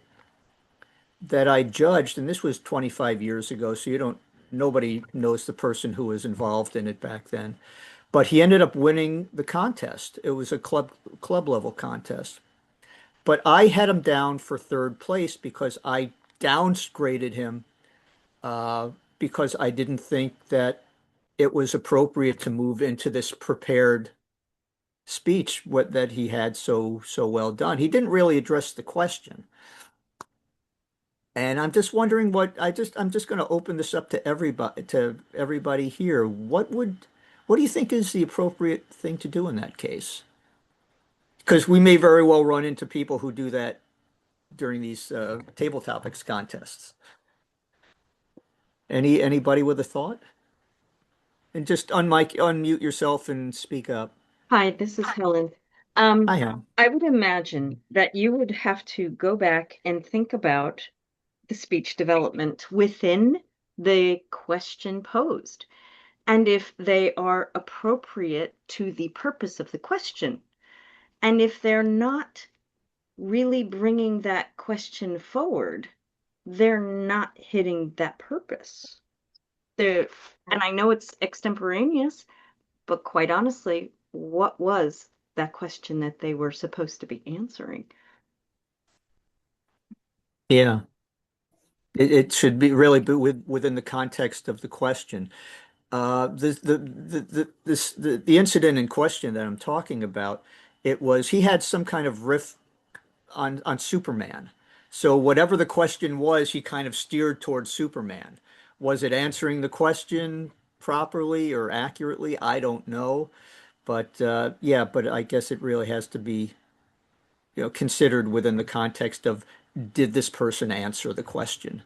judged, and this was 25 years ago, so nobody knows the person who was involved in it back then, but he ended up winning the contest. It was a club level contest. But I had him down for third place because I downgraded him, because I didn't think that it was appropriate to move into this prepared speech that he had so well done. He didn't really address the question. And I'm just wondering I'm just going to open this up to everybody here. What do you think is the appropriate thing to do in that case? Because we may very well run into people who do that during these table topics contests. Anybody with a thought? And just unmute yourself and speak up. Hi, this is Helen. I am. I would imagine that you would have to go back and think about the speech development within the question posed, and if they are appropriate to the purpose of the question. And if they're not really bringing that question forward, they're not hitting that purpose. And I know it's extemporaneous, but quite honestly, what was that question that they were supposed to be answering? Yeah. It should be really be within the context of the question. The incident in question that I'm talking about, it was he had some kind of riff on Superman. So whatever the question was, he kind of steered towards Superman. Was it answering the question properly or accurately? I don't know. But yeah, but I guess it really has to be, considered within the context of did this person answer the question?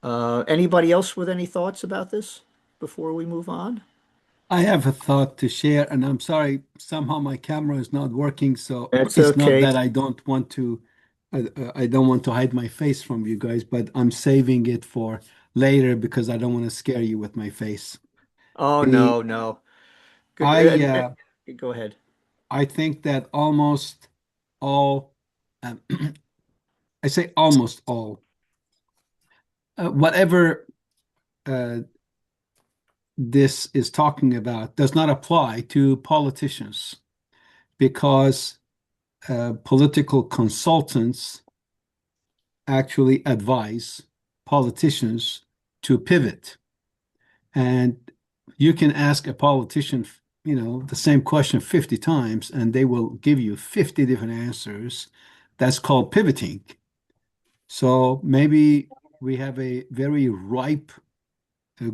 Anybody else with any thoughts about this before we move on? I have a thought to share, and I'm sorry, somehow my camera is not working, so That's it's not okay. that I don't want to hide my face from you guys, but I'm saving it for later because I don't want to scare you with my face. Oh, The no, no. Good. I uh, Go ahead. I think that almost all, um, I say almost all, whatever uh, this is talking about does not apply to politicians because political consultants actually advise politicians to pivot. And you can ask a politician, the same question 50 times, and they will give you 50 different answers. That's called pivoting. So maybe we have a very ripe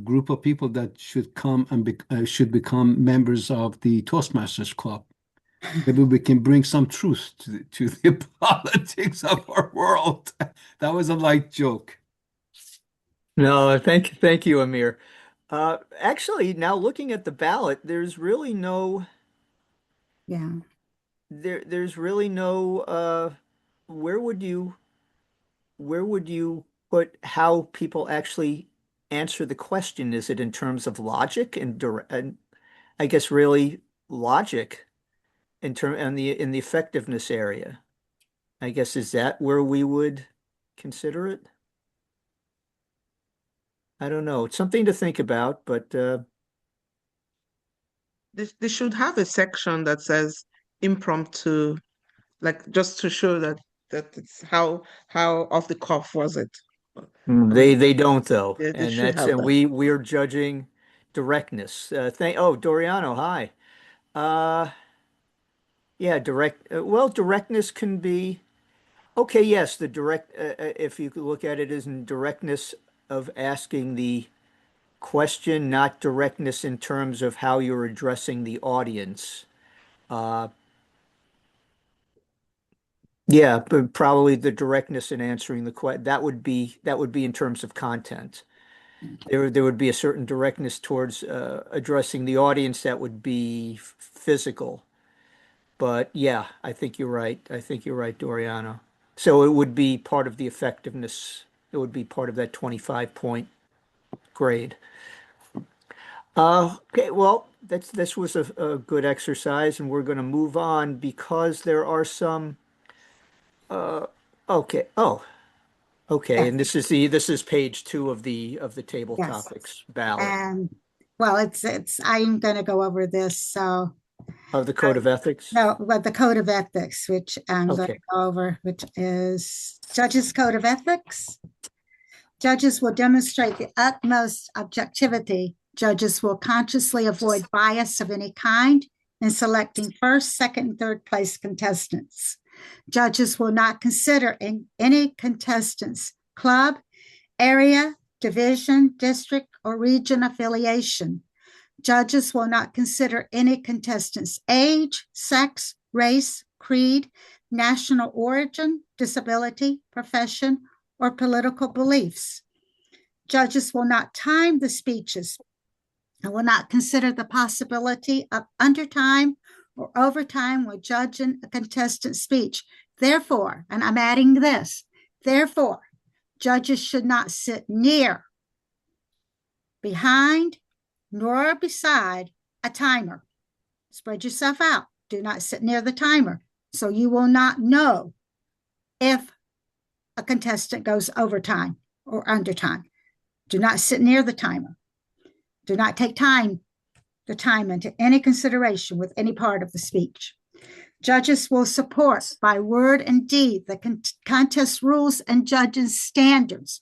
group of people that should come and should become members of the Toastmasters Club. Maybe we can bring some truth to the politics of our world. That was a light joke. No, thank you, Amir. Actually, now looking at the ballot, Yeah. there's really no where would you where would you put how people actually answer the question? Is it in terms of logic and I guess really logic in the effectiveness area? I guess is that where we would consider it? I don't know. It's something to think about, but They should have a section that says impromptu, like just to show that it's how off the cuff was it. I mean, they don't though, they and should that's have and that. we're judging directness. Doriano, hi. Uh, yeah, directness can be okay. Yes, the direct if you could look at it as in directness of asking the question, not directness in terms of how you're addressing the audience. Uh, yeah, but probably the directness in answering the question that would be in terms of content. There would be a certain directness towards addressing the audience that would be physical. But yeah, I think you're right. I think you're right, Doriano. So it would be part of the effectiveness. It would be part of that 25-point grade. Okay, well, this was a good exercise, and we're going to move on because there are some. Okay. Oh, okay. Yes. And this is page 2 of the table Yes. topics ballot And well, it's I'm going to go over this. So of the Code of Ethics. no, but the Code of Ethics, which I'm going to Okay. go over, which is Judges Code of Ethics. Judges will demonstrate the utmost objectivity. Judges will consciously avoid bias of any kind in selecting first, second, and third place contestants. Judges will not consider in any contestant's club, area, division, district, or region affiliation. Judges will not consider any contestant's age, sex, race, creed, national origin, disability, profession, or political beliefs. Judges will not time the speeches and will not consider the possibility of undertime or overtime when judging a contestant's speech. Therefore, and I'm adding this, therefore, judges should not sit near, behind, nor beside a timer. Spread yourself out. Do not sit near the timer, so you will not know if a contestant goes overtime or undertime. Do not sit near the timer. Do not take the time into any consideration with any part of the speech. Judges will support by word and deed the contest rules and judging standards.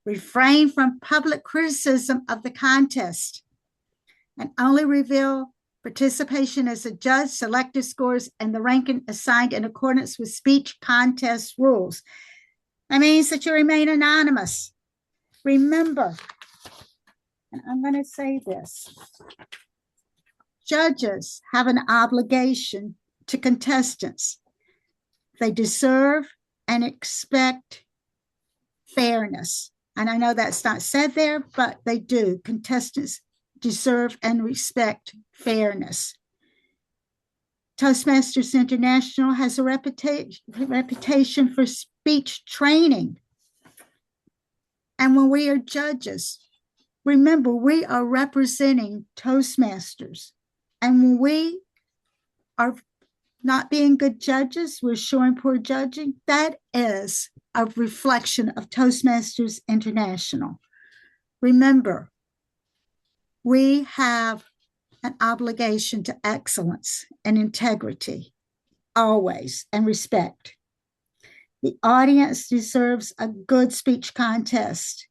Refrain from public criticism of the contest and only reveal participation as a judge, selected scores, and the ranking assigned in accordance with speech contest rules. That means that you remain anonymous. Remember, and I'm going to say this, judges have an obligation to contestants. They deserve and expect fairness. And I know that's not said there, but they do. Contestants deserve and respect fairness. Toastmasters International has a reputation for speech training. And when we are judges, remember, we are representing Toastmasters. And when we are not being good judges, we're showing poor judging, that is a reflection of Toastmasters International. Remember, we have an obligation to excellence and integrity, always, and respect. The audience deserves a good speech contest,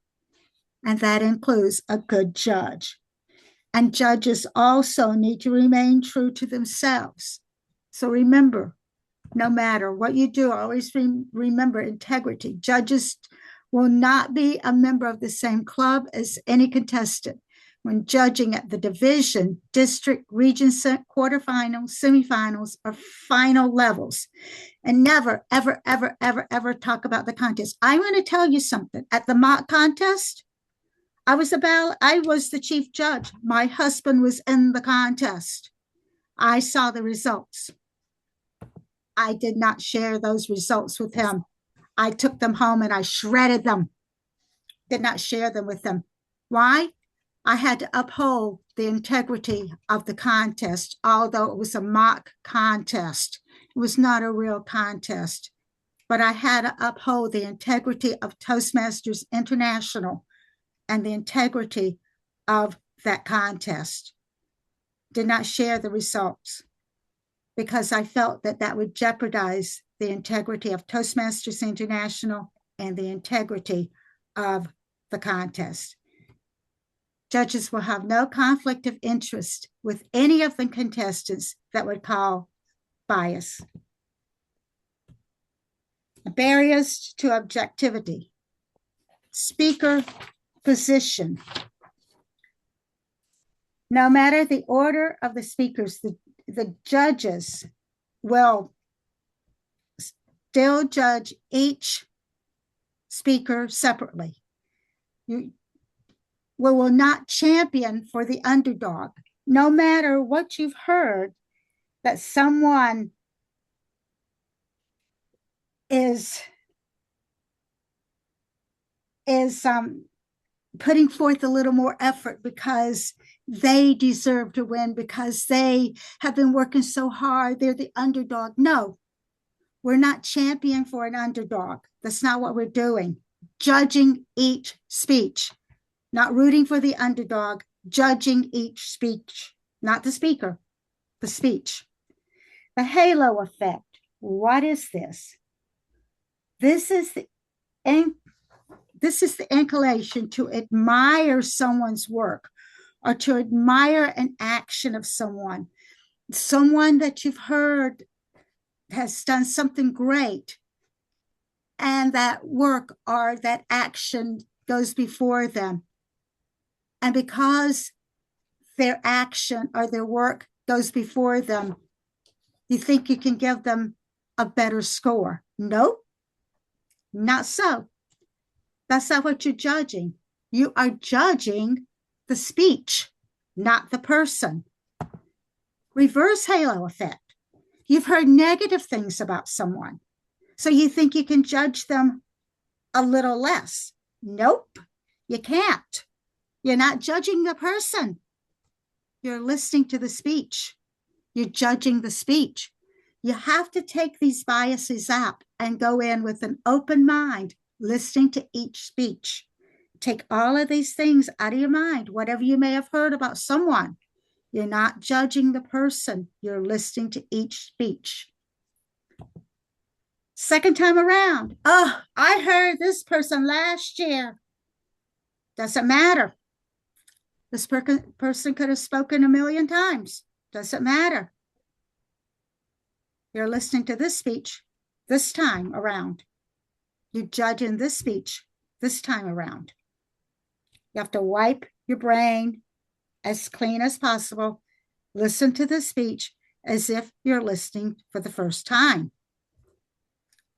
and that includes a good judge. And judges also need to remain true to themselves. So remember, no matter what you do, always remember integrity. Judges will not be a member of the same club as any contestant when judging at the division, district, region, quarterfinals, semifinals, or final levels. And never, ever, ever, ever, ever talk about the contest. I'm going to tell you something. At the mock contest, I was the chief judge. My husband was in the contest. I saw the results. I did not share those results with him. I took them home and I shredded them. Did not share them with him. Why? I had to uphold the integrity of the contest, although it was a mock contest. It was not a real contest. But I had to uphold the integrity of Toastmasters International and the integrity of that contest. Did not share the results because I felt that that would jeopardize the integrity of Toastmasters International and the integrity of the contest. Judges will have no conflict of interest with any of the contestants that would call bias. Barriers to objectivity. Speaker position. No matter the order of the speakers, the judges will still judge each speaker separately. We will not champion for the underdog. No matter what you've heard that someone is putting forth a little more effort because they deserve to win, because they have been working so hard, they're the underdog. No, we're not championing for an underdog. That's not what we're doing. Judging each speech, not rooting for the underdog, judging each speech, not the speaker, the speech. The halo effect. What is this? This is the inclination to admire someone's work or to admire an action of someone that you've heard has done something great, and that work or that action goes before them. And because their action or their work goes before them, you think you can give them a better score. Nope, not so. That's not what you're judging. You are judging the speech, not the person. Reverse halo effect. You've heard negative things about someone, so you think you can judge them a little less. Nope, you can't. You're not judging the person. You're listening to the speech. You're judging the speech. You have to take these biases out and go in with an open mind, listening to each speech. Take all of these things out of your mind, whatever you may have heard about someone. You're not judging the person. You're listening to each speech. Second time around, oh, I heard this person last year. Doesn't matter. This person could have spoken a million times. Doesn't matter. You're listening to this speech this time around. You're judging this speech this time around. You have to wipe your brain as clean as possible. Listen to the speech as if you're listening for the first time.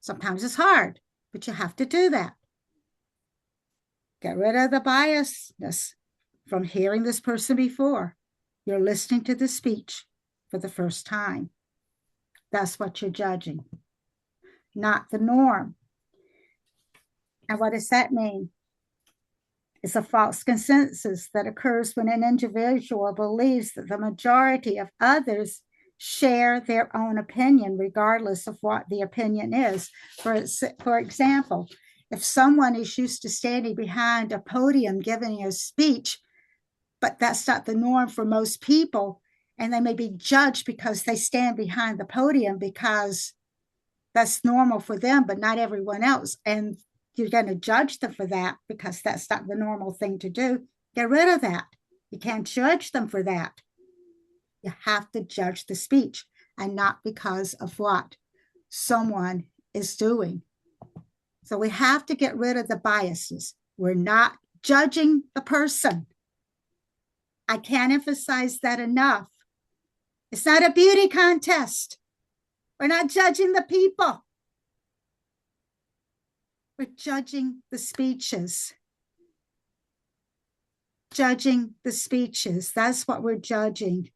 Sometimes it's hard, but you have to do that. Get rid of the biasness from hearing this person before. You're listening to the speech for the first time. That's what you're judging, not the norm. And what does that mean? It's a false consensus that occurs when an individual believes that the majority of others share their own opinion, regardless of what the opinion is. For example, if someone is used to standing behind a podium giving a speech, but that's not the norm for most people, and they may be judged because they stand behind the podium because that's normal for them, but not everyone else. And you're going to judge them for that because that's not the normal thing to do. Get rid of that. You can't judge them for that. You have to judge the speech, and not because of what someone is doing. So we have to get rid of the biases. We're not judging the person. I can't emphasize that enough. It's not a beauty contest. We're not judging the people. We're judging the speeches. Judging the speeches. That's what we're judging.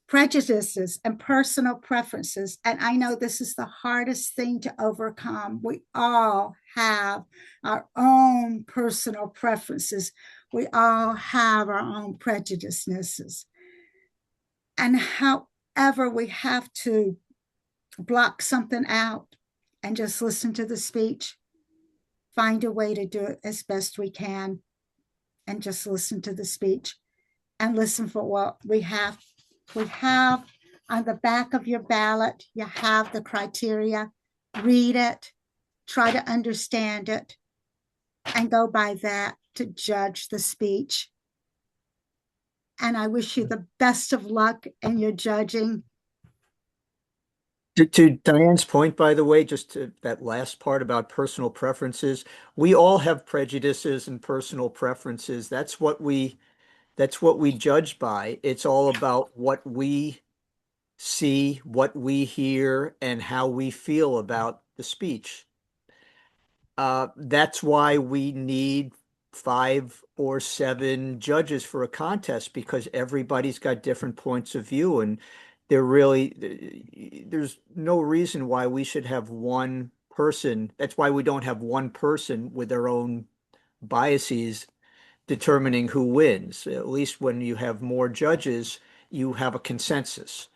Prejudices and personal preferences. And I know this is the hardest thing to overcome. We all have our own personal preferences. We all have our own prejudices. And however, we have to block something out and just listen to the speech, find a way to do it as best we can, and just listen to the speech and listen for what we have. We have on the back of your ballot, you have the criteria. Read it, try to understand it, and go by that to judge the speech. And I wish you the best of luck in your judging. To Diane's point, by the way, just to that last part about personal preferences, we all have prejudices and personal preferences. That's what we judge by. It's all about what we see, what we hear, and how we feel about the speech. That's why we need 5 or 7 judges for a contest, because everybody's got different points of view, and there's no reason why we should have one person. That's why we don't have one person with their own biases determining who wins. At least when you have more judges, you have a consensus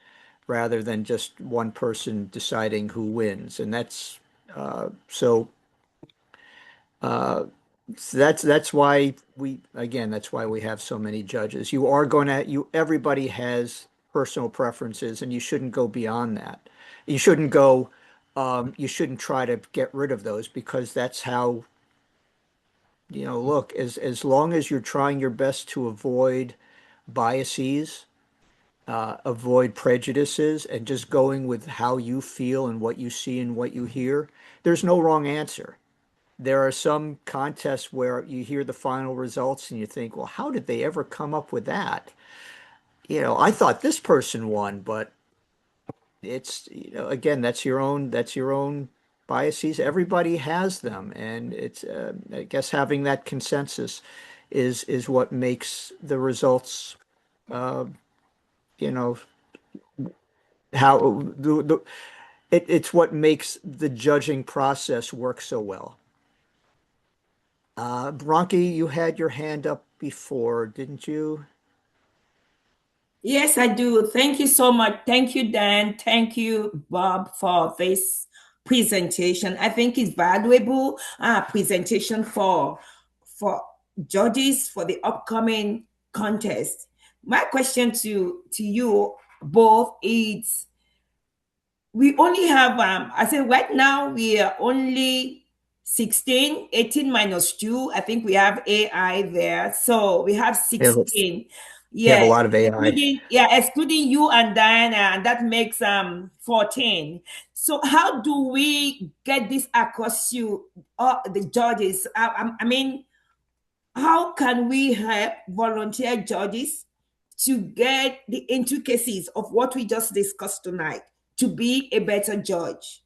rather than just one person deciding who wins. And that's so that's why that's why we have so many judges. Everybody has personal preferences, and you shouldn't go beyond that. You shouldn't try to get rid of those, because that's how, look, as long as you're trying your best to avoid biases, avoid prejudices, and just going with how you feel and what you see and what you hear, there's no wrong answer. There are some contests where you hear the final results and you think, well, how did they ever come up with that? I thought this person won, but it's, again, that's your own biases. Everybody has them, and it's, I guess having that consensus is what makes the results uh, you know, how it's what makes the judging process work so well. Bronchi, you had your hand up before, didn't you? Yes, I do. Thank you so much. Thank you, Dan. Thank you, Bob, for this presentation. I think it's valuable presentation for judges for the upcoming contest. My question to you both is we only have I said right now we are only 16, 18 minus 2. I think we have AI there. So we have We have, 16. we have a Yeah, lot of AI. excluding you and Diana, and that makes 14. So how do we get this across to the judges? I mean, how can we help volunteer judges to get the intricacies of what we just discussed tonight to be a better judge?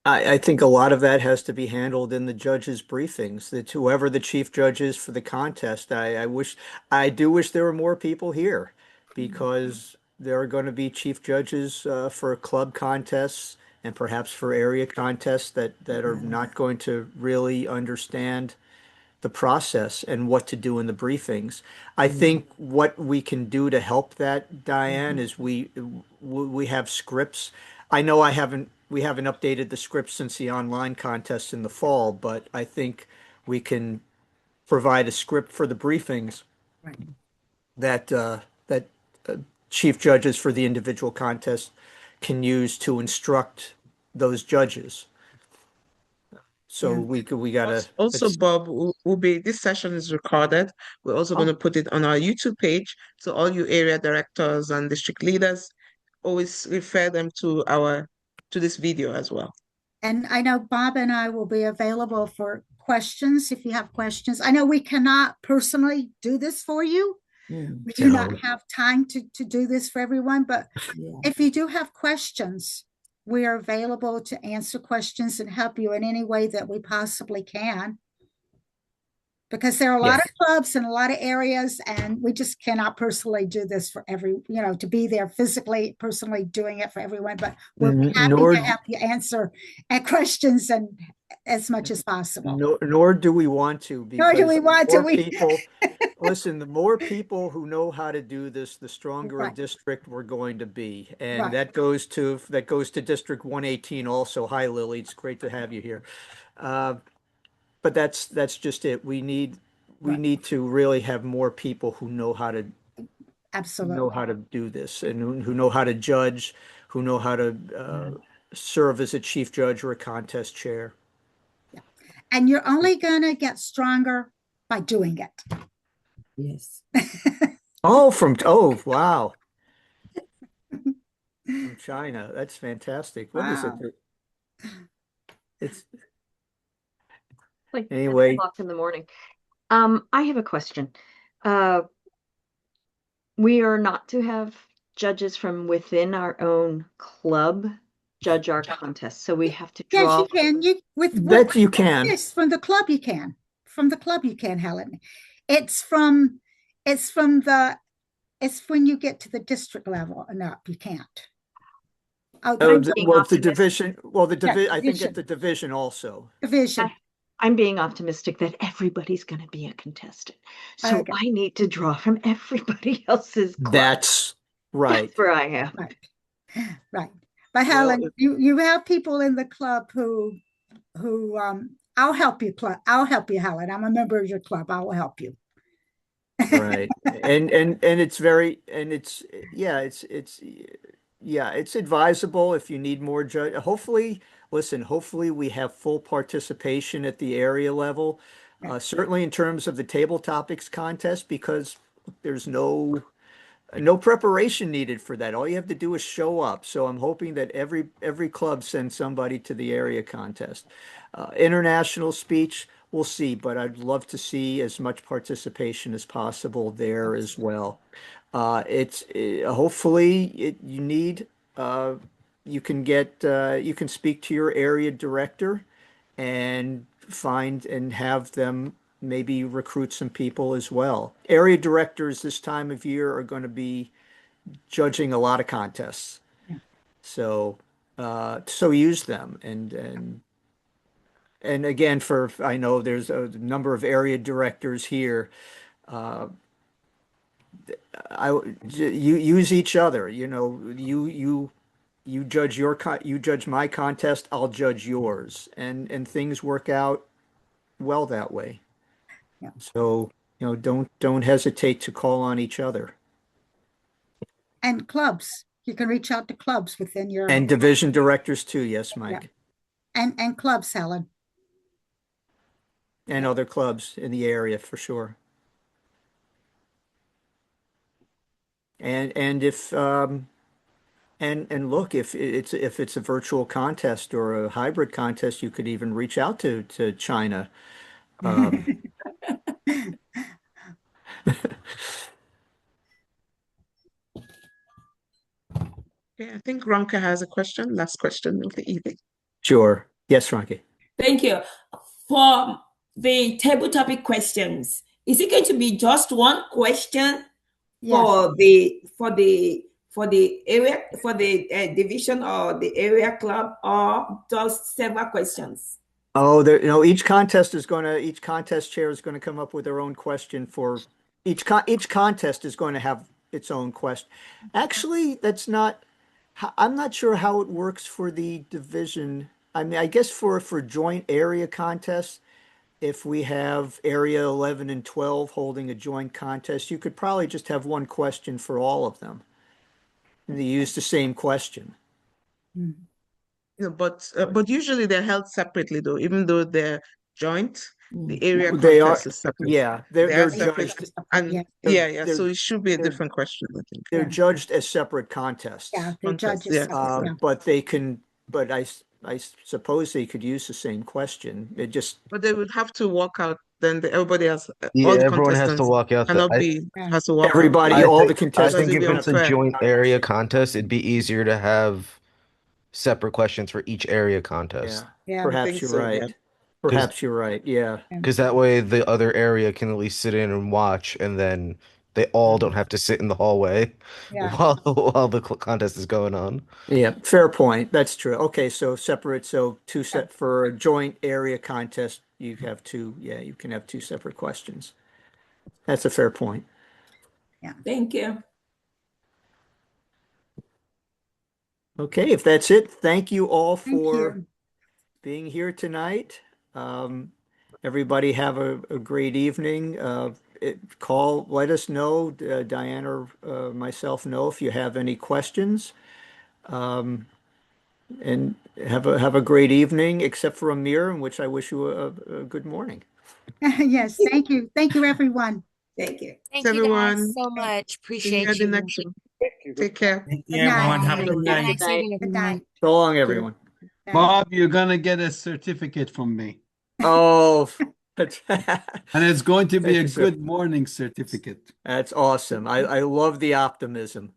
I think a lot of that has to be handled in the judges' briefings. That whoever the chief judge is for the contest, I do wish there were more people here, because there are going to be chief judges for club contests and perhaps for area contests that are not going to really understand the process and what to do in the briefings. I think what we can do to help that, Diane, is we have scripts. I know we haven't updated the scripts since the online contest in the fall, but I think we can provide a script for the briefings Right. that chief judges for the individual contest can use to instruct those judges. So Yeah. we gotta, Also, it's, Bob, this session is recorded. We're also going to put it on our YouTube page. So all you area directors and district leaders, always refer them to this video as well. And I know Bob and I will be available for questions if you have questions. I know we cannot personally do this for you. We do No. not have time to do this for everyone, but Yeah. if you do have questions, we are available to answer questions and help you in any way that we possibly can. Because there are a lot Yes. of clubs and a lot of areas, and we just cannot personally do this for to be there physically, personally doing it for everyone. But we'll be happy Nor to help you answer questions and as much as possible. nor do we want to, Nor do because we want to. more people, listen, the more people who know how to do this, the stronger a Right. district we're going to be. And Right. that goes to District 118 also. Hi, Lily. It's great to have you here. But that's just it. We need Right. to really have more people who know how to Absolutely. do this, and who know how to judge, who know how to serve as a chief judge or a contest chair. And you're only going to get stronger by doing it. Yes. Oh, wow. From China. That's fantastic. What is it? Wow. It's Like 10 anyway. o'clock in the morning. I have a question. We are not to have judges from within our own club judge our contest. So we have to Yes, draw. you can. That you can. Yes, from the club you can. From the club you can, Helen. It's when you get to the district level and up, you can't. I'm being Well, the optimistic. division. Well, the Yeah, division. I think division. at the division also. Division. I'm being optimistic that everybody's going to be a contestant. So Okay. I need to draw from everybody else's club. That's right. That's where I am. Right. But Helen, you have people in the club who I'll help you, I'll help you, Helen. I'm a member of your club. I will help you. Right. And it's very, and it's it's advisable if you need more judge. Hopefully we have full participation at the area level. Certainly in terms of the table topics contest, because there's no preparation needed for that. All you have to do is show up. So I'm hoping that every club sends somebody to the area contest. International speech, we'll see, but I'd love to see as much participation as possible there as well. Hopefully you need you can you can speak to your area director and have them maybe recruit some people as well. Area directors this time of year are going to be judging a lot of contests. Yeah. So, so use them and again, I know there's a number of area directors here. You use each other. You judge you judge my contest, I'll judge yours, and things work out well that way. Yeah. So, don't hesitate to call on each other. And clubs. You can reach out to clubs within your And division directors too. Yes, Mike. and clubs, Helen. And other clubs in the area for sure. And if and look, if it's a virtual contest or a hybrid contest, you could even reach out to China. Okay, I think Ronka has a question. Last question of the evening. Sure. Yes, Frankie. Thank you. For the table topic questions, is it going to be just one question for the area, for the division or the area club, or just several questions? Oh, each contest chair is going to come up with their own question for each contest is going to have its own question. Actually, I'm not sure how it works for the division. I mean, I guess for joint area contests, if we have area 11 and 12 holding a joint contest, you could probably just have one question for all of them. And they use the same question. But usually they're held separately though, even though they're joint, the area They are, contest is separate. yeah, They they're are separate, judged. and so it should be a different question, I think. They're judged as separate contests. Yeah, the Contest, judges. yes. But I suppose they could use the same question. But they would have to walk out. Then everybody has Yeah, all the everyone has to contestants walk out. has to walk everybody, out. all the I contestants. think if would be it's a unfair. joint area contest, it'd be easier to have separate questions for each area contest. Yeah. Perhaps you're right. Yeah. Perhaps you're right. Yeah. Because that way the other area can at least sit in and watch, and then they all don't have to sit in the hallway while the contest is going on. Yeah, fair point. That's true. Okay, so separate. So two set for a joint area contest. You have two. Yeah, you can have two separate questions. That's a fair point. Yeah. Thank you. Okay, if that's it, thank you all Thank for you. being here tonight. Everybody have a great evening. Let us know, Diana or myself know if you have any questions. And have a great evening, except for Amir, in which I wish you a good morning. Yes, thank you. Thank you, everyone. Thank you. Thank you everyone. guys so much. See you Appreciate at the you. next one. Take care. Thank you, Good night. everyone. Have a good Have a night. nice evening, Good everyone. night. So long, everyone. Bob, you're gonna get a certificate from me. Oh, And it's going to be Thank a you, sir. good morning certificate. That's awesome. I love the optimism.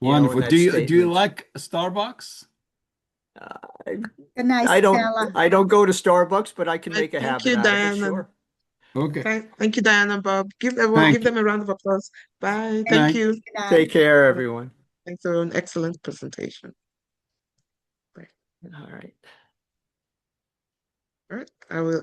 Wonderful. in that Do you statement. like Starbucks? Good night, I Stella. don't go to Starbucks, but I can Right, make a thank habit you, out of it. Diana. Sure. Okay. Thank you, Diana, Bob. Give Thank them a round of applause. Bye. Good Thank night. you. Good night. Take care, everyone. Thanks for an excellent presentation. All right. All right. I will